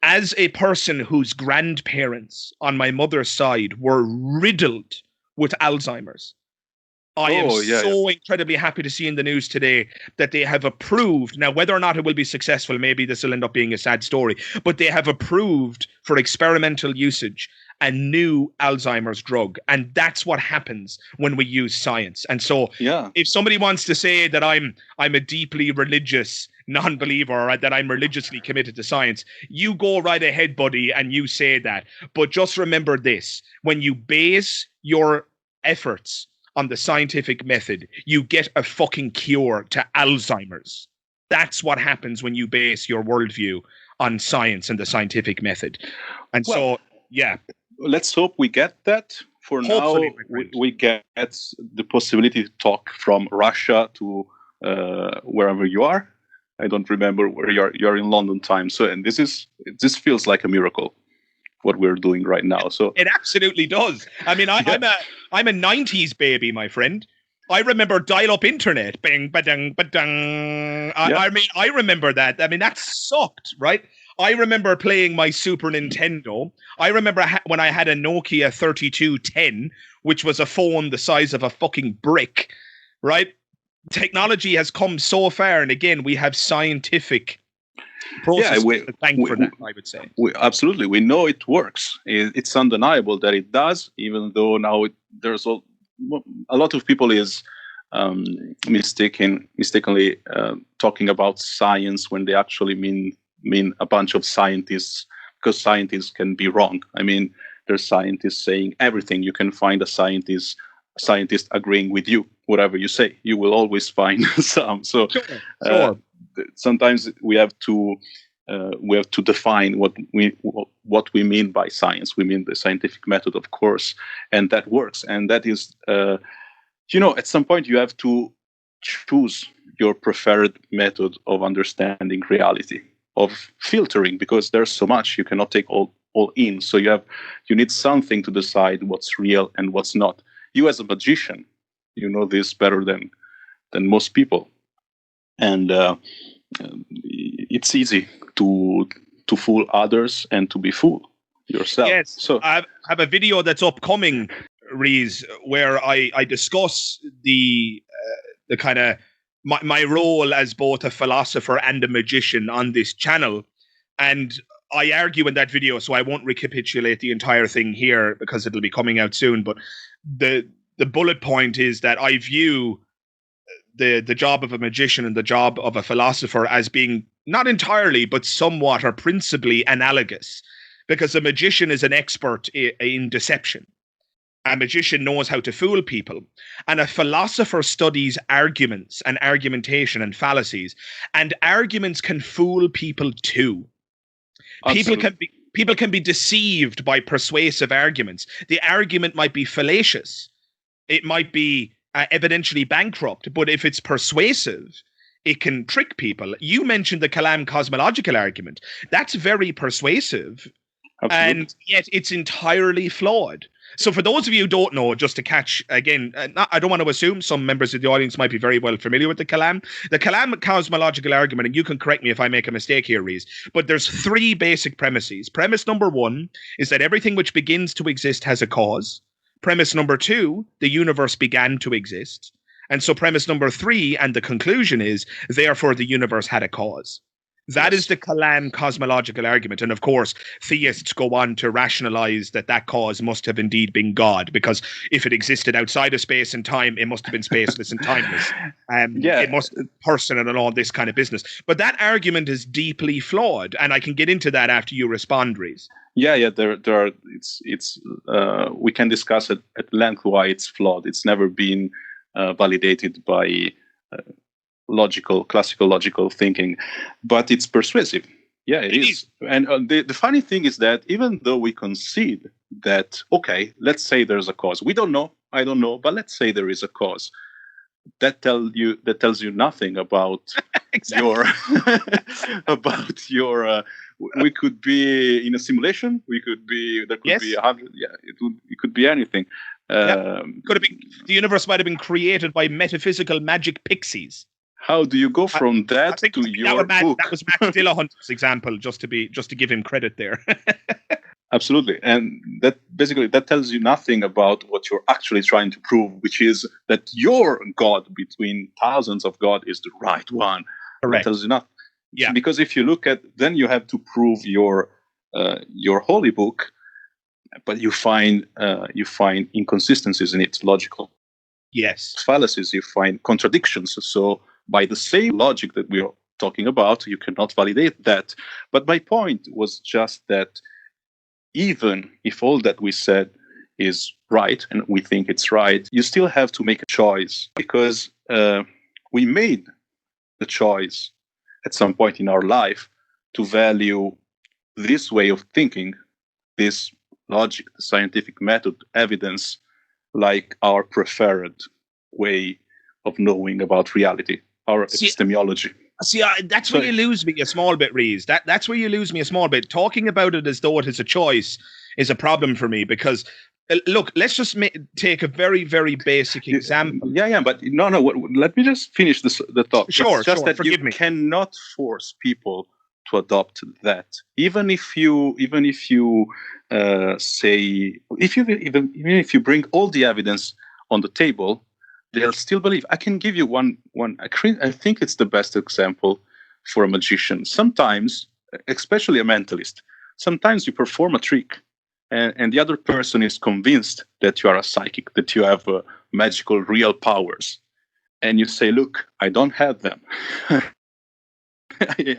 as a person whose grandparents on my mother's side were riddled with Alzheimer's, I am incredibly happy to see in the news today that they have approved, now whether or not it will be successful, maybe this will end up being a sad story, but they have approved for experimental usage a new Alzheimer's drug. And that's what happens when we use science. And so if somebody wants to say that I'm a deeply religious non-believer, or that I'm religiously committed to science, you go right ahead, buddy, and you say that. But just remember this, when you base your efforts on the scientific method, you get a fucking cure to Alzheimer's. That's what happens when you base your worldview on science and the scientific method. And let's hope we get that. For hopefully, now, we get the possibility to talk from Russia to wherever you are. I don't remember where you're in London time. So, and this feels like a miracle what we're doing right now. So it absolutely does. I mean, I'm a 90s baby, my friend. I remember dial-up internet. Bing, ba-dung, ba-dung. I mean, I remember that. I mean, that sucked, right? I remember playing my Super Nintendo. I remember when I had a Nokia 3210, which was a phone the size of a fucking brick, right? Technology has come so far, and again, we have scientific process to thank for that, I would say. Absolutely. We know it works. It's undeniable that it does, even though now there's a lot of people is mistakenly talking about science when they actually mean a bunch of scientists, because scientists can be wrong. I mean, there's scientists saying everything. You can find a scientist agreeing with you, whatever you say. You will always find some. So sure. Sometimes we have to define what we mean by science. We mean the scientific method, of course, and that works. And that is, at some point you have to choose your preferred method of understanding reality, of filtering, because there's so much you cannot take all in. So you need something to decide what's real and what's not. You as a magician, you know this better than most people, and it's easy to fool others and to be fooled yourself. Yes, so I have a video that's upcoming, Rees, where I discuss the kind of my role as both a philosopher and a magician on this channel, and I argue in that video, so I won't recapitulate the entire thing here because it'll be coming out soon. But the bullet point is that I view the job of a magician and the job of a philosopher as being not entirely, but somewhat or principally analogous, because a magician is an expert in deception. A magician knows how to fool people, and a philosopher studies arguments and argumentation and fallacies, and arguments can fool people too. Absolutely. People can be deceived by persuasive arguments. The argument might be fallacious. It might be evidentially bankrupt, but if it's persuasive, it can trick people. You mentioned the Kalam cosmological argument. That's very persuasive, Absolutely. And yet it's entirely flawed. So for those of you who don't know, just to catch, again, I don't want to assume some members of the audience might be very well familiar with the Kalam. The Kalam cosmological argument, and you can correct me if I make a mistake here, Rees, but there's three basic premises. Premise number one is that everything which begins to exist has a cause. Premise number two, the universe began to exist. And so premise number three, and the conclusion is, therefore the universe had a cause. That is the Kalam cosmological argument. And of course, theists go on to rationalize that cause must have indeed been God, because if it existed outside of space and time, it must have been spaceless and timeless. It must be personal and all this kind of business. But that argument is deeply flawed. And I can get into that after you respond, Rees. Yeah. There are. We can discuss it at length why it's flawed. It's never been validated by classical logical thinking, but it's persuasive. Yeah, it is. And the funny thing is that even though we concede that, okay, let's say there's a cause. We don't know. I don't know, but let's say there is a cause. That tells you nothing about your we could be in a simulation. There could be 100. Yeah, it could be anything. Could have been, the universe might have been created by metaphysical magic pixies. How do you go from that to your book? That was Max Dillahunter's example, just to give him credit there. Absolutely, and that tells you nothing about what you're actually trying to prove, which is that your God between thousands of God is the right one. Correct. That tells you nothing. Yeah. Because if you look at, then you have to prove your holy book, but you find inconsistencies in it, logical. Yes. Fallacies. You find contradictions. So by the same logic that we are talking about, you cannot validate that. But my point was just that even if all that we said is right, and we think it's right, you still have to make a choice, because we made the choice at some point in our life to value this way of thinking, this logic, the scientific method, evidence, like our preferred way of knowing about reality, our epistemology. See, that's where you lose me a small bit, Rees. That's where you lose me a small bit. Talking about it as though it is a choice is a problem for me because, look, let's just take a very, very basic example. Yeah, but no. Let me just finish the thought. Sure, it's just that forgive me. Cannot force people to adopt that, even if you say even if you bring all the evidence on the table, they'll still believe. I can give you one. I think it's the best example for a magician. Sometimes, especially a mentalist, sometimes you perform a trick, and the other person is convinced that you are a psychic, that you have magical real powers, and you say, "Look, I don't have them.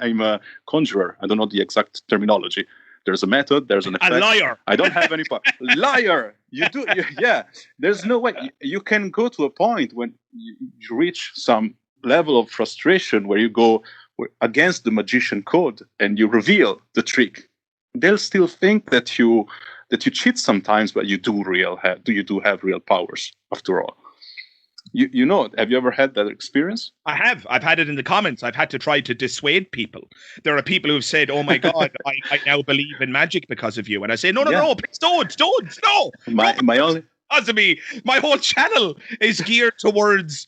I'm a conjurer. I don't know the exact terminology. There's a method. There's an effect. A liar. I don't have any power. Liar. You do. Yeah. There's no way. You can go to a point when you reach some level of frustration where you go against the magician code and you reveal the trick. They'll still think that you cheat sometimes, but you do have real powers after all. You know, have you ever had that experience? I have. I've had it in the comments. I've had to try to dissuade people. There are people who've said, "Oh my God, I now believe in magic because of you." And I say, "No, please don't, no." My only Because of me, my whole channel is geared towards,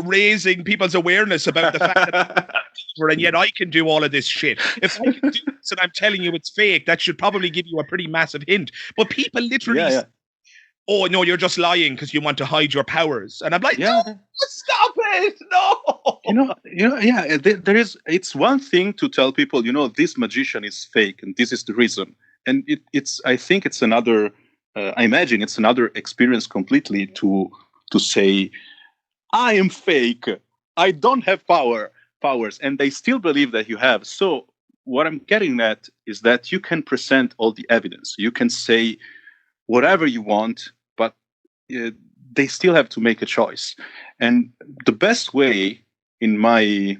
raising people's awareness about the fact that and yet I can do all of this shit. If I can do this and I'm telling you it's fake, that should probably give you a pretty massive hint. But people literally say, "Oh no, you're just lying because you want to hide your powers." And I'm like, "No, stop it! No." There is. It's one thing to tell people, this magician is fake, and this is the reason. And it's. I think it's another. I imagine it's another experience completely to say, "I am fake. I don't have powers," and they still believe that you have. So what I'm getting at is that you can present all the evidence. You can say whatever you want, but they still have to make a choice. And the best way, in my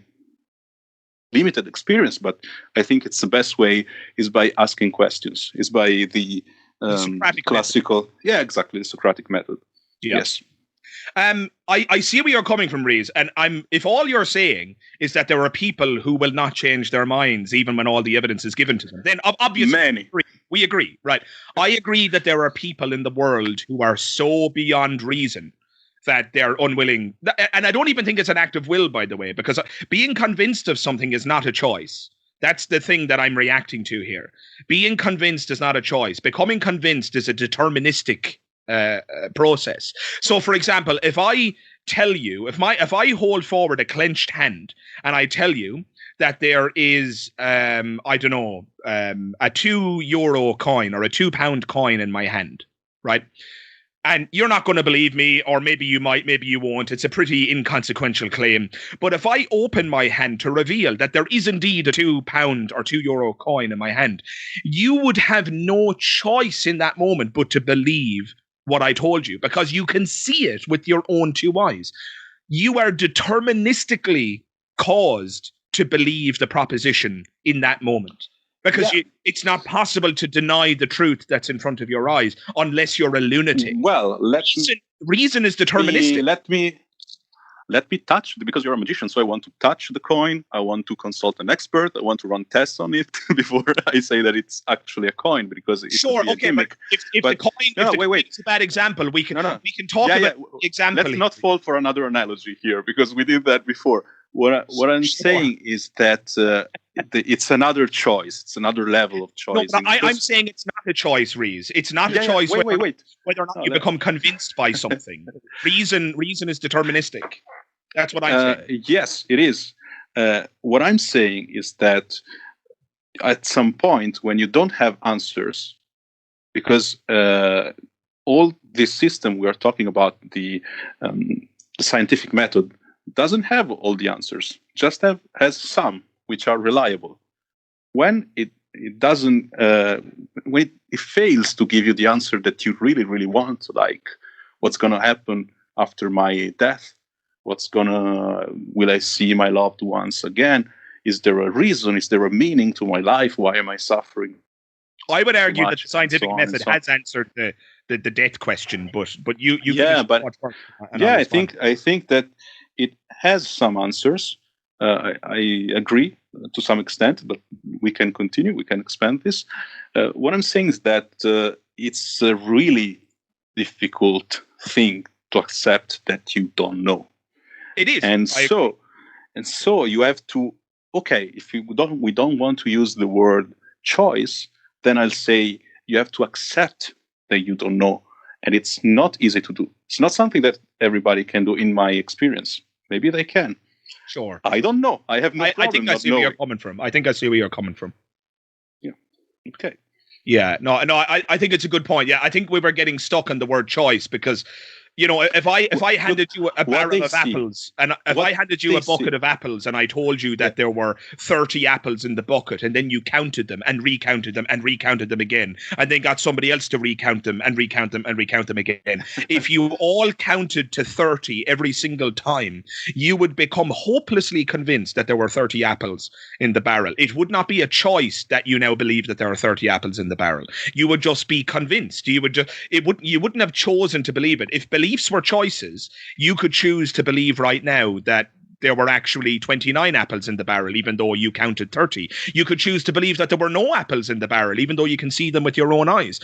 limited experience, but I think it's the best way, is by asking questions, is by the classical method. Yeah, exactly, the Socratic method. Yeah. Yes. I see where you're coming from, Rees, and if all you're saying is that there are people who will not change their minds even when all the evidence is given to them, then obviously many. We agree, right? I agree that there are people in the world who are so beyond reason that they're unwilling, and I don't even think it's an act of will, by the way, because being convinced of something is not a choice. That's the thing that I'm reacting to here. Being convinced is not a choice. Becoming convinced is a deterministic process. So, for example, if I tell you, if I hold forward a clenched hand and I tell you that there is, a €2 coin or a £2 coin in my hand, right? And you're not going to believe me, or maybe you might, maybe you won't. It's a pretty inconsequential claim. But if I open my hand to reveal that there is indeed a £2 or €2 coin in my hand, you would have no choice in that moment but to believe what I told you, because you can see it with your own two eyes. You are deterministically caused to believe the proposition in that moment. Because it's not possible to deny the truth that's in front of your eyes unless you're a lunatic. Well, reason is deterministic. Let me touch, because you're a magician, so I want to touch the coin. I want to consult an expert. I want to run tests on it before I say that it's actually a coin, because it's a gimmick. But if the coin is a bad example, we can talk about the example. Let's not fall for another analogy here, because we did that before. What I'm saying is that it's another choice. It's another level of choice. No, I'm saying it's not a choice, Rees. It's not a choice whether or not you become convinced by something. Reason is deterministic. That's what I'm saying. Yes, it is. What I'm saying is that at some point when you don't have answers, because all this system we are talking about, the scientific method, doesn't have all the answers, just has some which are reliable. When it doesn't, when it fails to give you the answer that you really, really want, like what's going to happen after my death, will I see my loved ones again? Is there a reason? Is there a meaning to my life? Why am I suffering? I would argue that the scientific method has answered the death question, but you I think that it has some answers. I agree to some extent, but we can continue. We can expand this. What I'm saying is that it's a really difficult thing to accept that you don't know. It is, and so you have to. Okay, if we don't want to use the word choice, then I'll say you have to accept that you don't know, and it's not easy to do. It's not something that everybody can do, in my experience. Maybe they can. Sure. I don't know. I have no problem. I think I see where you're coming from. I think I see where you're coming from. Yeah. Okay. Yeah. No. I think it's a good point. Yeah. I think we were getting stuck on the word choice because, you know, if I handed you a barrel of apples, and if I handed you a bucket of apples, and I told you that there were 30 apples in the bucket, and then you counted them and recounted them and recounted them again, and then got somebody else to recount them and recount them and recount them again. If you all counted to 30 every single time, you would become hopelessly convinced that there were 30 apples in the barrel. It would not be a choice that you now believe that there are 30 apples in the barrel. You would just be convinced. You wouldn't have chosen to believe it. If beliefs were choices, you could choose to believe right now that there were actually 29 apples in the barrel, even though you counted 30. You could choose to believe that there were no apples in the barrel, even though you can see them with your own eyes.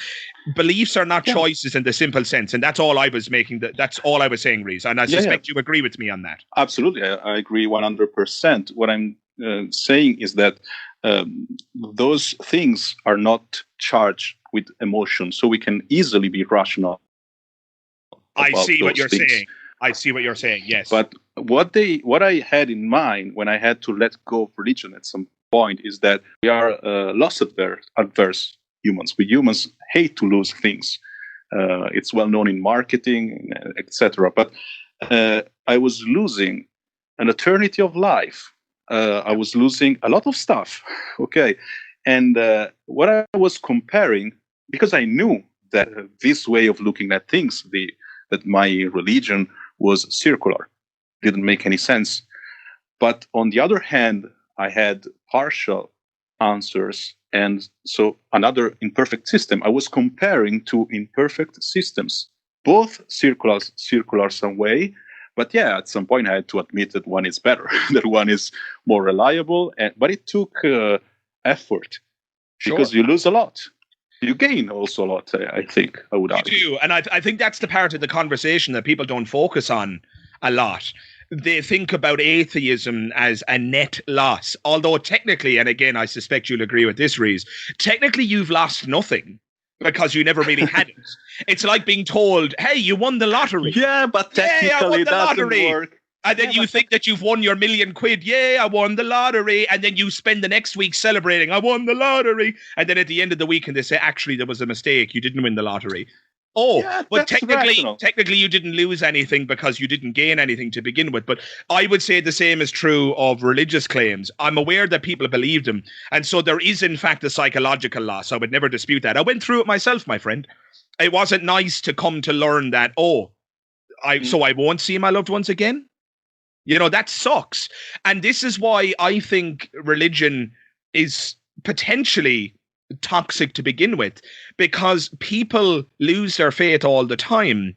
Beliefs are not choices in the simple sense, and that's all I was making. That's all I was saying, Reese, and I suspect you agree with me on that. Absolutely, I agree 100%. What I'm saying is that those things are not charged with emotion, so we can easily be rational. I see what you're saying. I see what you're saying. Yes. But what I had in mind when I had to let go of religion at some point is that we are loss adverse humans. We humans hate to lose things. It's well known in marketing, etc. But I was losing an eternity of life. I was losing a lot of stuff. Okay. And what I was comparing, because I knew that this way of looking at things, that my religion was circular, didn't make any sense. But on the other hand, I had partial answers, and so another imperfect system. I was comparing two imperfect systems, both circular some way, but yeah, at some point I had to admit that one is better, that one is more reliable, but it took effort, because you lose a lot. You gain also a lot, I think, I would argue. You do, and I think that's the part of the conversation that people don't focus on a lot. They think about atheism as a net loss, although technically, and again, I suspect you'll agree with this, Reese, technically you've lost nothing because you never really had it. It's like being told, hey, you won the lottery. Yeah, but technically it doesn't work. And then you think that you've won your £1,000,000. Yeah, I won the lottery. And then you spend the next week celebrating, I won the lottery. And then at the end of the weekend, they say, actually, there was a mistake. You didn't win the lottery. Oh, yeah, but technically you didn't lose anything because you didn't gain anything to begin with. But I would say the same is true of religious claims. I'm aware that people believe them. And so there is, in fact, a psychological loss. I would never dispute that. I went through it myself, my friend. It wasn't nice to come to learn that, so I won't see my loved ones again. You know, that sucks. And this is why I think religion is potentially toxic to begin with, because people lose their faith all the time.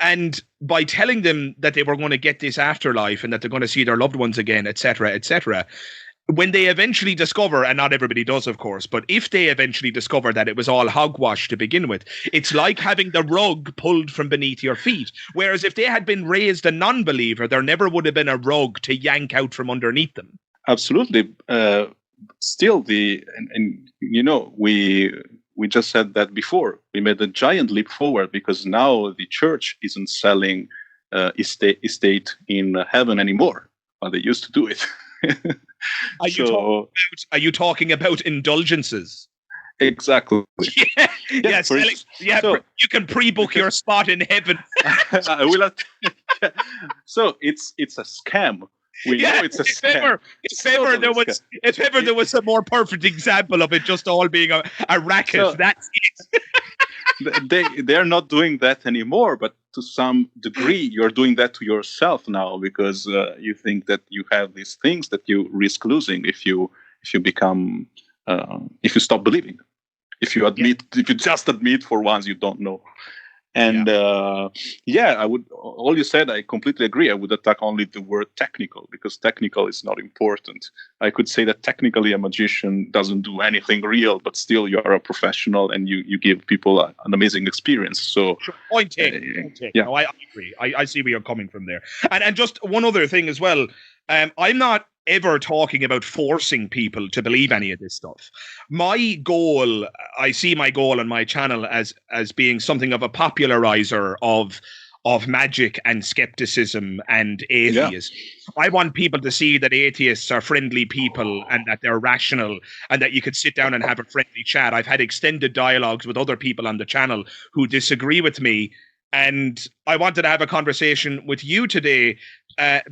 And by telling them that they were going to get this afterlife and that they're going to see their loved ones again, etc., when they eventually discover, and not everybody does, of course, but if they eventually discover that it was all hogwash to begin with, it's like having the rug pulled from beneath your feet. Whereas if they had been raised a non-believer, there never would have been a rug to yank out from underneath them. Absolutely. Still, you know, we just said that before. We made a giant leap forward because now the church isn't selling estate in heaven anymore, but they used to do it. Are you talking about indulgences? Exactly. Yes. You can pre-book your spot in heaven. I will. So it's a scam. We know it's a scam. If ever there was a more perfect example of it just all being a racket, so, that's it. They're not doing that anymore, but to some degree, you're doing that to yourself now because you think that you have these things that you risk losing if you become if you stop believing, if you just admit for once you don't know. And I would. All you said, I completely agree. I would attack only the word technical, because technical is not important. I could say that technically a magician doesn't do anything real, but still you are a professional and you give people an amazing experience. So sure. Point taken. Yeah. No, I agree. I see where you're coming from there. And just one other thing as well. I'm not ever talking about forcing people to believe any of this stuff. My goal, I see my goal on my channel as being something of a popularizer of magic and skepticism and atheism. I want people to see that atheists are friendly people and that they're rational and that you could sit down and have a friendly chat. I've had extended dialogues with other people on the channel who disagree with me, and I wanted to have a conversation with you today,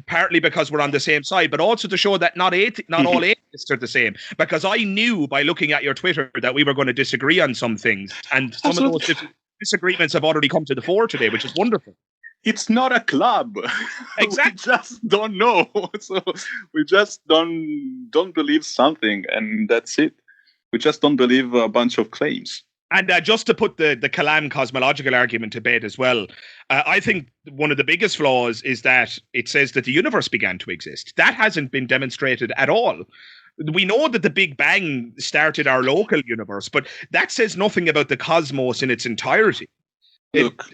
partly because we're on the same side, but also to show that not all atheists are the same. Because I knew by looking at your Twitter that we were going to disagree on some things, and some of those disagreements have already come to the fore today, which is wonderful. It's not a club. Exactly. We just don't know. So we just don't believe something, and that's it. We just don't believe a bunch of claims. And just to put the Kalam cosmological argument to bed as well, I think one of the biggest flaws is that it says that the universe began to exist. That hasn't been demonstrated at all. We know that the Big Bang started our local universe, but that says nothing about the cosmos in its entirety. Look,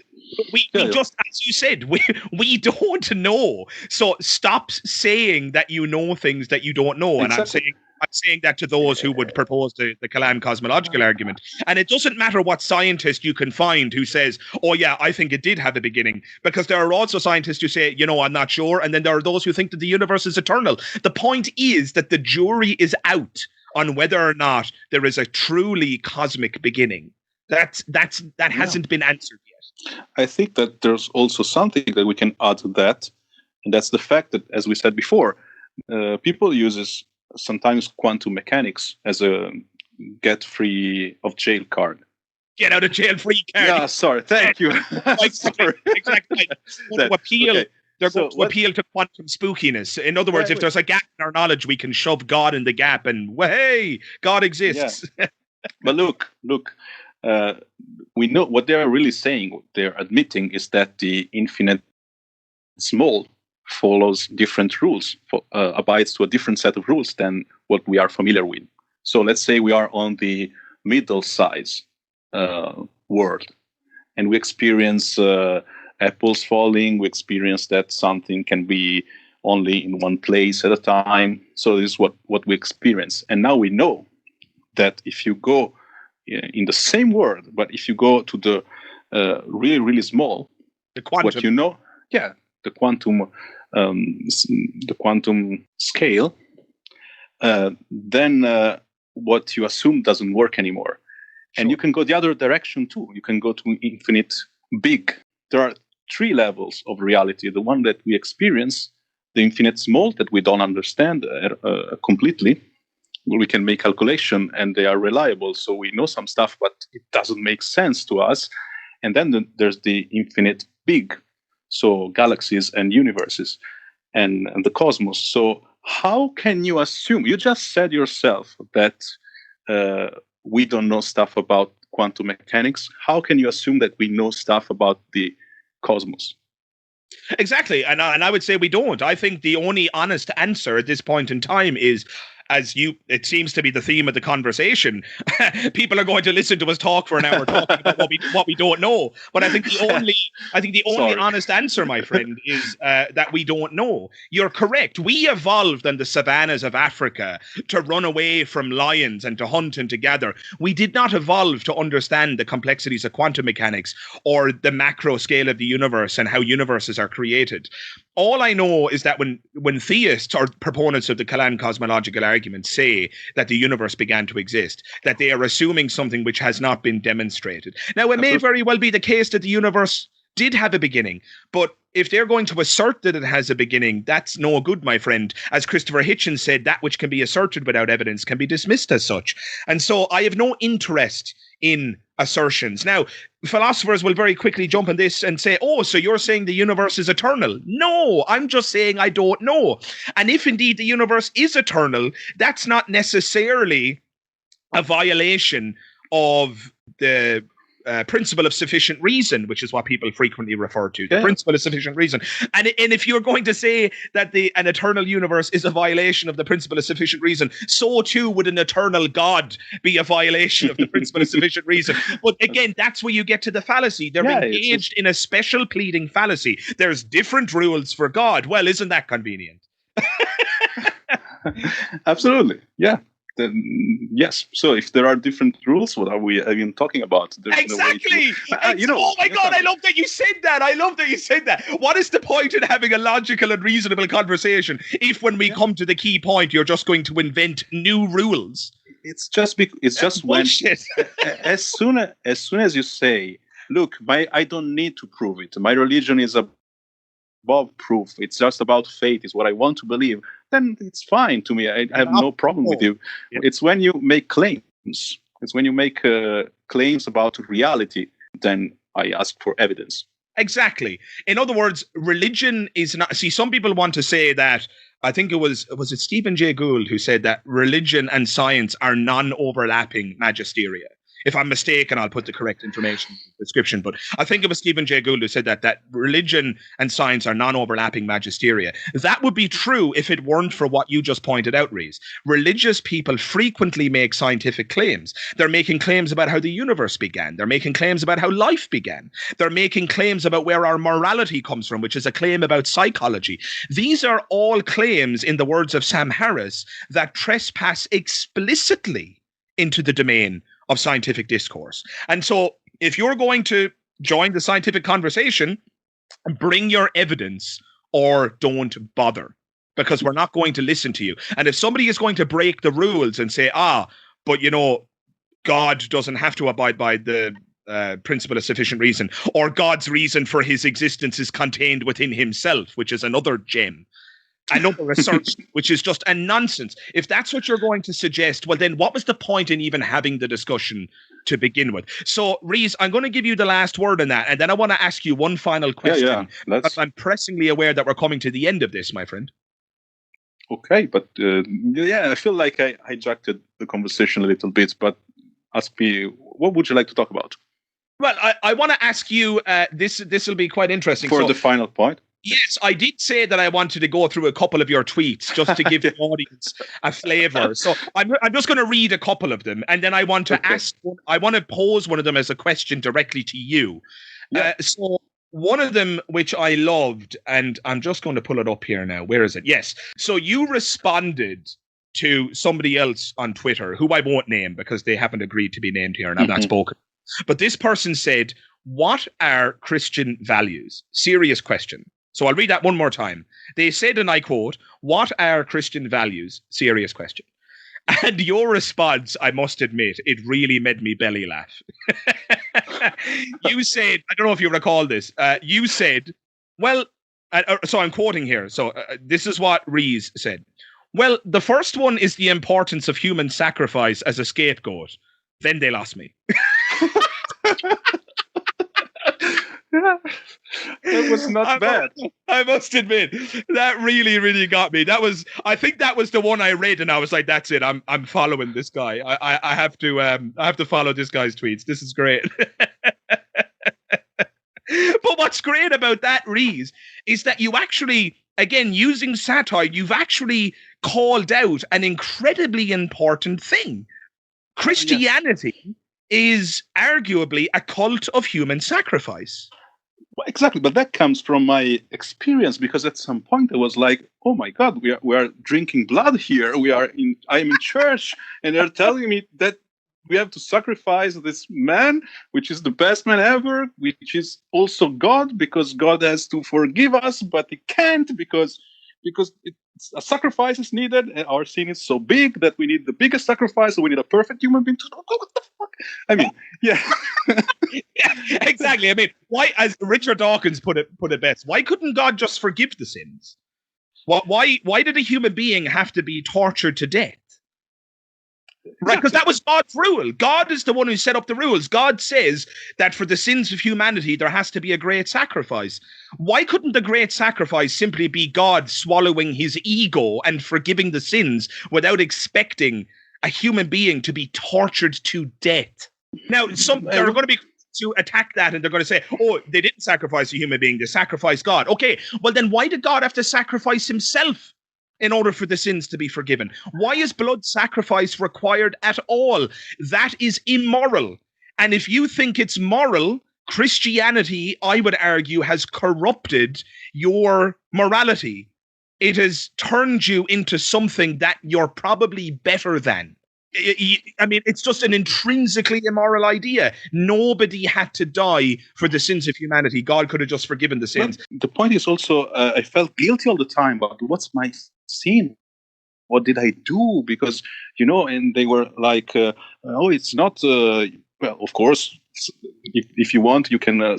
we just, as you said, we don't know. So stop saying that you know things that you don't know. Exactly. And I'm saying that to those who would propose the Kalam cosmological argument. And it doesn't matter what scientist you can find who says, oh yeah, I think it did have a beginning. Because there are also scientists who say, I'm not sure. And then there are those who think that the universe is eternal. The point is that the jury is out on whether or not there is a truly cosmic beginning. That hasn't been answered yet. I think that there's also something that we can add to that. And that's the fact that, as we said before, people uses sometimes quantum mechanics as a get free of jail card. Get out of jail free card. Yeah, sorry. Thank you. Sorry. Exactly. They're going to appeal to quantum spookiness. In other words, if there's a gap in our knowledge, we can shove God in the gap and, hey, God exists. Yeah. But look, we know what they're really saying, what they're admitting is that the infinite small follows different rules, abides to a different set of rules than what we are familiar with. So let's say we are on the middle size world, and we experience apples falling, we experience that something can be only in one place at a time. So this is what we experience. And now we know that if you go in the same world, but if you go to the really, really small, the quantum, the quantum scale, then what you assume doesn't work anymore. Sure. And you can go the other direction too. You can go to infinite big. There are 3 levels of reality. The one that we experience, the infinite small, that we don't understand completely. We can make calculation and they are reliable. So we know some stuff, but it doesn't make sense to us. And then there's the infinite big. So galaxies and universes and the cosmos. So how can you assume? You just said yourself that we don't know stuff about quantum mechanics. How can you assume that we know stuff about the cosmos? Exactly. And I would say we don't. I think the only honest answer at this point in time is, it seems to be the theme of the conversation. People are going to listen to us talk for an hour talking about what we don't know. But I think the only honest answer, my friend, is that we don't know. You're correct. We evolved in the savannas of Africa to run away from lions and to hunt and to gather. We did not evolve to understand the complexities of quantum mechanics or the macro scale of the universe and how universes are created. All I know is that when theists or proponents of the Kalam cosmological argument say that the universe began to exist, that they are assuming something which has not been demonstrated. Now, it may very well be the case that the universe did have a beginning, but if they're going to assert that it has a beginning, that's no good, my friend. As Christopher Hitchens said, that which can be asserted without evidence can be dismissed as such. And so I have no interest in assertions. Now, philosophers will very quickly jump on this and say, oh, so you're saying the universe is eternal? No, I'm just saying I don't know. And if indeed the universe is eternal, that's not necessarily a violation of the principle of sufficient reason, which is what people frequently refer to. The Yeah. principle of sufficient reason. And if you're going to say that an eternal universe is a violation of the principle of sufficient reason, so too would an eternal God be a violation of the principle of sufficient reason. But again, that's where you get to the fallacy. They're engaged in a special pleading fallacy. There's different rules for God. Well, isn't that convenient? Absolutely. Yeah. Then, yes. So if there are different rules, what are we even talking about? There's exactly. No way to, oh my God! I love that you said that. What is the point in having a logical and reasonable conversation if, when we come to the key point, you're just going to invent new rules? It's just when as soon as you say, look, I don't need to prove it. My religion is above proof. It's just about faith. It's what I want to believe. Then it's fine to me. I have no problem with you. Yeah. It's when you make claims. It's when you make claims about reality. Then I ask for evidence. Exactly. In other words, religion is not. See, some people want to say that. I think it was it Stephen Jay Gould who said that religion and science are non-overlapping magisteria. If I'm mistaken, I'll put the correct information in the description. But I think it was Stephen Jay Gould who said that religion and science are non-overlapping magisteria. That would be true if it weren't for what you just pointed out, Rees. Religious people frequently make scientific claims. They're making claims about how the universe began. They're making claims about how life began. They're making claims about where our morality comes from, which is a claim about psychology. These are all claims, in the words of Sam Harris, that trespass explicitly into the domain of scientific discourse. And so if you're going to join the scientific conversation, bring your evidence or don't bother, because we're not going to listen to you. And if somebody is going to break the rules and say, but God doesn't have to abide by the principle of sufficient reason, or God's reason for his existence is contained within himself, which is another gem. Another research, which is just a nonsense. If that's what you're going to suggest, well, then what was the point in even having the discussion to begin with? So, Rees, I'm going to give you the last word on that, and then I want to ask you one final question. Because I'm pressingly aware that we're coming to the end of this, my friend. Okay, but I feel like I hijacked the conversation a little bit, but ask me, what would you like to talk about? Well, I want to ask you, this will be quite interesting. For the final point? Yes, I did say that I wanted to go through a couple of your tweets just to give the audience a flavor. So I'm just going to read a couple of them, and then I want to I want to pose one of them as a question directly to you. Yeah. So one of them, which I loved, and I'm just going to pull it up here now. Where is it? Yes. So you responded to somebody else on Twitter, who I won't name because they haven't agreed to be named here, and I've not spoken. But this person said, "What are Christian values?" Serious question. So I'll read that one more time. They said, and I quote, "What are Christian values?" Serious question. And your response, I must admit, it really made me belly laugh. You said, I don't know if you recall this, you said, well, so I'm quoting here. So this is what Rees said. "Well, the first one is the importance of human sacrifice as a scapegoat. Then they lost me." It was not bad. I must admit, that really, really got me. I think that was the one I read, and I was like, "That's it. I'm following this guy. I have to follow this guy's tweets. This is great." But what's great about that, Rees, is that you actually, again, using satire, you've actually called out an incredibly important thing. Christianity is arguably a cult of human sacrifice. Well, exactly, but that comes from my experience, because at some point I was like, "Oh my God, we are drinking blood here. I am in church, and they're telling me that we have to sacrifice this man, which is the best man ever, which is also God, because God has to forgive us, but he can't because a sacrifice is needed, and our sin is so big that we need the biggest sacrifice, so we need a perfect human being to what the fuck?" I mean, yeah. Yeah, exactly. I mean, why, as Richard Dawkins put it best, why couldn't God just forgive the sins? Why did a human being have to be tortured to death? Right, because that was God's rule. God is the one who set up the rules. God says that for the sins of humanity, there has to be a great sacrifice. Why couldn't the great sacrifice simply be God swallowing his ego and forgiving the sins without expecting a human being to be tortured to death? Now, there are going to be to attack that, and they're going to say, oh, they didn't sacrifice a human being, they sacrificed God. Okay, well then why did God have to sacrifice himself in order for the sins to be forgiven? Why is blood sacrifice required at all? That is immoral. And if you think it's moral, Christianity, I would argue, has corrupted your morality. It has turned you into something that you're probably better than. I mean, it's just an intrinsically immoral idea. Nobody had to die for the sins of humanity. God could have just forgiven the sins. But the point is also, I felt guilty all the time, but what's my sin? What did I do? Because, and they were like, oh, it's not, well, of course, if you want, you can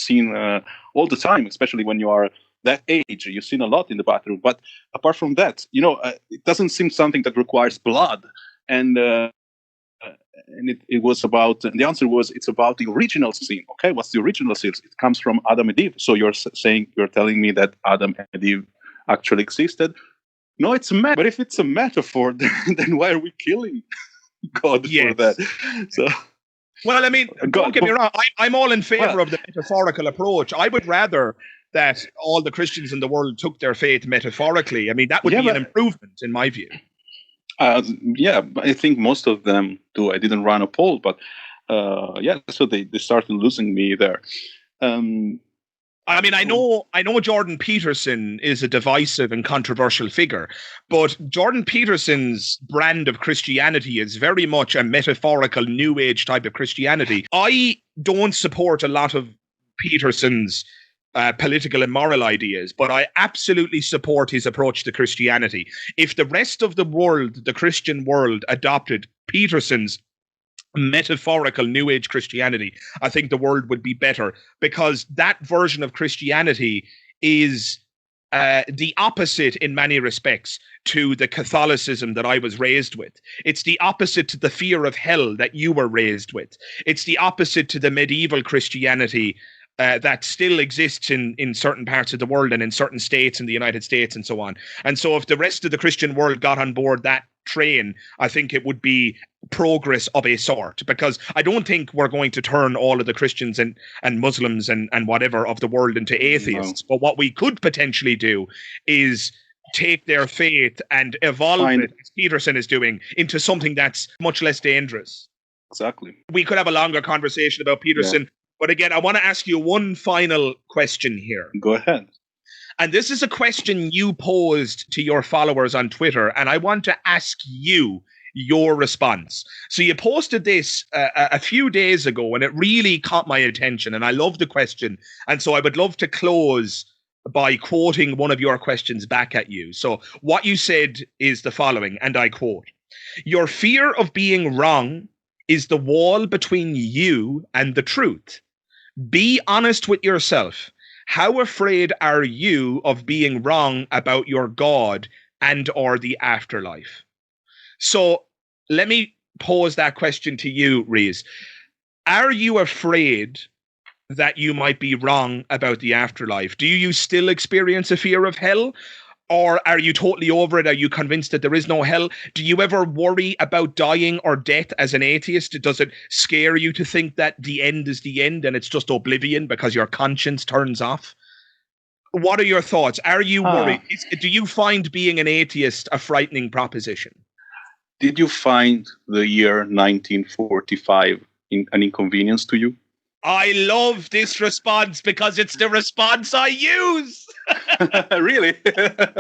sin all the time, especially when you are that age. You sin a lot in the bathroom. But apart from that, it doesn't seem something that requires blood. And it was about, and the answer was, it's about the original sin. Okay, what's the original sin? It comes from Adam and Eve. So you're telling me that Adam and Eve actually existed? No, it's a metaphor. But if it's a metaphor, then why are we killing God for that? So, well, I mean, don't get me wrong. I'm all in favor of the metaphorical approach. I would rather that all the Christians in the world took their faith metaphorically. I mean, that would be an improvement in my view. I think most of them do. I didn't run a poll, but so they started losing me there. I mean, I know Jordan Peterson is a divisive and controversial figure, but Jordan Peterson's brand of Christianity is very much a metaphorical New Age type of Christianity. I don't support a lot of Peterson's political and moral ideas, but I absolutely support his approach to Christianity. If the rest of the world, the Christian world, adopted Peterson's metaphorical New Age Christianity, I think the world would be better, because that version of Christianity is the opposite in many respects to the Catholicism that I was raised with. It's the opposite to the fear of hell that you were raised with. It's the opposite to the medieval Christianity that still exists in certain parts of the world and in certain states in the United States and so on. And so if the rest of the Christian world got on board that train, I think it would be progress of a sort, because I don't think we're going to turn all of the Christians and Muslims and whatever of the world into atheists. No. But what we could potentially do is take their faith and evolve it, as Peterson is doing, into something that's much less dangerous. Exactly. We could have a longer conversation about Peterson. Yeah. But again, I want to ask you one final question here. Go ahead. And this is a question you posed to your followers on Twitter, and I want to ask you your response. So you posted this a few days ago, and it really caught my attention, and I love the question. And so I would love to close by quoting one of your questions back at you. So what you said is the following, and I quote, "Your fear of being wrong is the wall between you and the truth. Be honest with yourself. How afraid are you of being wrong about your God and or the afterlife?" So let me pose that question to you, Rees. Are you afraid that you might be wrong about the afterlife? Do you still experience a fear of hell? Or are you totally over it? Are you convinced that there is no hell? Do you ever worry about dying or death as an atheist? Does it scare you to think that the end is the end and it's just oblivion because your conscience turns off? What are your thoughts? Are you worried? Do you find being an atheist a frightening proposition? Did you find the year 1945 an inconvenience to you? I love this response because it's the response I use. Really?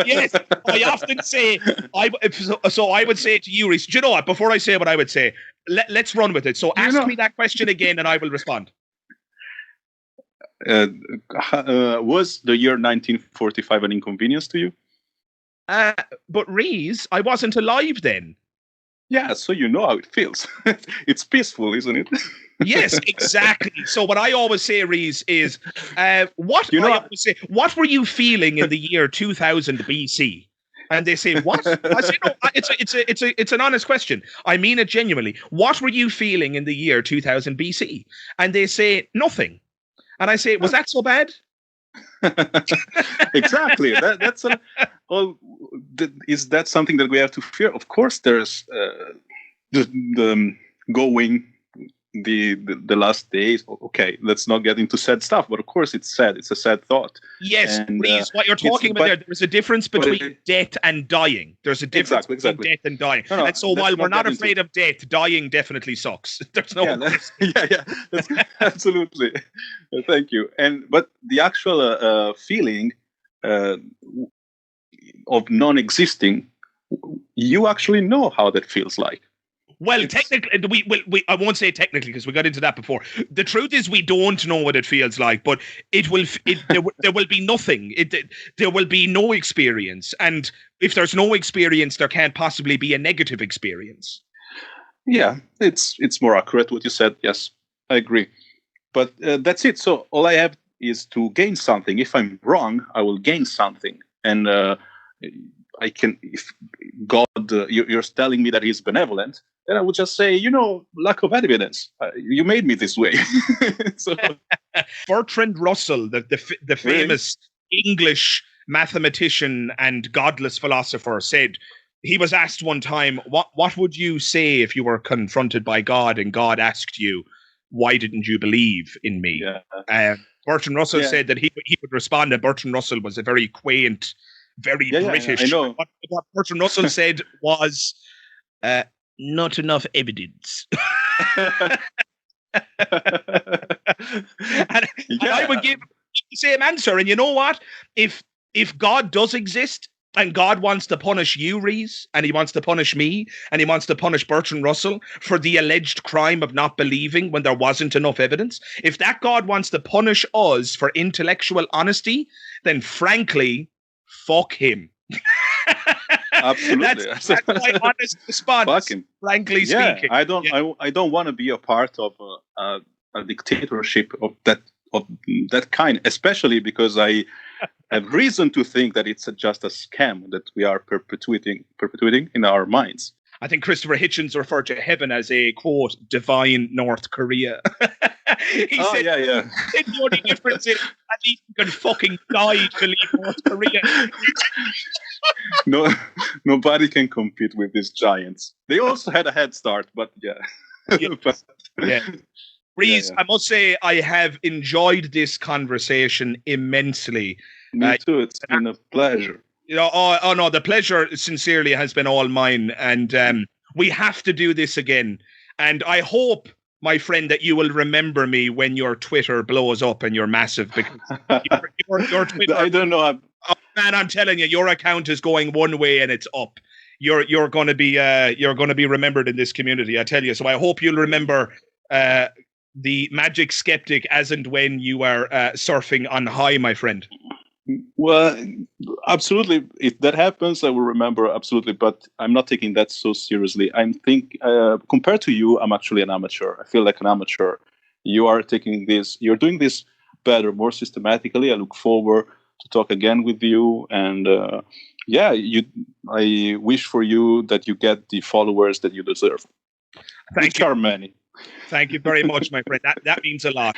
Yes. I often say, I would say to you, Reese, do you know what? Before I say what I would say, let's run with it. So ask me that question again and I will respond. Was the year 1945 an inconvenience to you? But Reese, I wasn't alive then. Yeah, so you know how it feels. It's peaceful, isn't it? Yes, exactly. So what I always say, Rees, is what were you feeling in the year 2000 BC? And they say, what? I say, no, it's an honest question. I mean it genuinely. What were you feeling in the year 2000 BC? And they say, nothing. And I say, was that so bad? Exactly. Is that something that we have to fear? Of course, there's the going the last days. Okay, let's not get into sad stuff, but of course it's sad. It's a sad thought. Yes, Reese, what you're talking about there's a difference between death and dying. There's a difference between death and dying. No, and so while we're not afraid of death, dying definitely sucks. There's no that's absolutely. Thank you. But the actual feeling of non-existing, you actually know how that feels like. Well, technically, I won't say technically because we got into that before. The truth is, we don't know what it feels like, but there will be nothing. There will be no experience, and if there's no experience, there can't possibly be a negative experience. Yeah, it's more accurate what you said. Yes, I agree. But that's it. So all I have is to gain something. If I'm wrong, I will gain something, and I can. If God, you're telling me that He's benevolent, then I would just say, lack of evidence. You made me this way. So, Bertrand Russell, the famous English mathematician and godless philosopher, said he was asked one time, "What would you say if you were confronted by God and God asked you, why didn't you believe in me?" Yeah. Bertrand Russell said that he would respond that Bertrand Russell was a very quaint, very British. I know. What Bertrand Russell said was, not enough evidence. and I would give the same answer. And you know what? If God does exist and God wants to punish you, Reese, and He wants to punish me, and He wants to punish Bertrand Russell for the alleged crime of not believing when there wasn't enough evidence, if that God wants to punish us for intellectual honesty, then frankly, fuck him. Absolutely, that's my honest response. Fuck him. Frankly speaking, I don't want to be a part of a dictatorship of that kind, especially because I have reason to think that it's just a scam that we are perpetuating in our minds. I think Christopher Hitchens referred to heaven as a, quote, divine North Korea. He said the only difference is at least you can fucking die to leave North Korea. No, nobody can compete with these giants. They also had a head start, but Reese, I must say I have enjoyed this conversation immensely. Me too. It's been a pleasure. No, the pleasure sincerely has been all mine, and we have to do this again. And I hope, my friend, that you will remember me when your Twitter blows up and you're massive. Because your Twitter, I don't know. Man, I'm telling you, your account is going one way and it's up. You're going to be remembered in this community, I tell you. So I hope you'll remember the Magic Skeptic as and when you are surfing on high, my friend. Well, absolutely. If that happens, I will remember, absolutely. But I'm not taking that so seriously. Compared to you, I'm actually an amateur. I feel like an amateur. You're doing this better, more systematically. I look forward to talk again with you. And I wish for you that you get the followers that you deserve. Thank you. Are many. Thank you very much, my friend. That means a lot.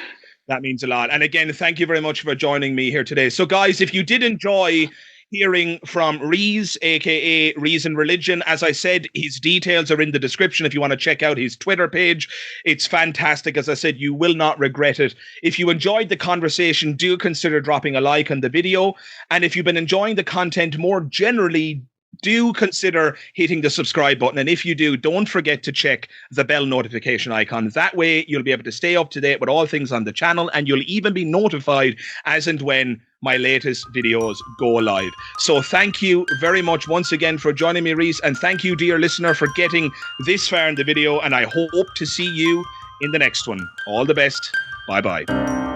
That means a lot. And again, thank you very much for joining me here today. So guys, if you did enjoy hearing from Reese, aka Reason Religion, as I said, his details are in the description if you want to check out his Twitter page. It's fantastic. As I said, you will not regret it. If you enjoyed the conversation, do consider dropping a like on the video. And if you've been enjoying the content more generally, do consider hitting the subscribe button. And if you do, don't forget to check the bell notification icon. That way you'll be able to stay up to date with all things on the channel, and you'll even be notified as and when my latest videos go live. So thank you very much once again for joining me, Reese, and thank you, dear listener, for getting this far in the video, and I hope to see you in the next one. All the best. Bye-bye.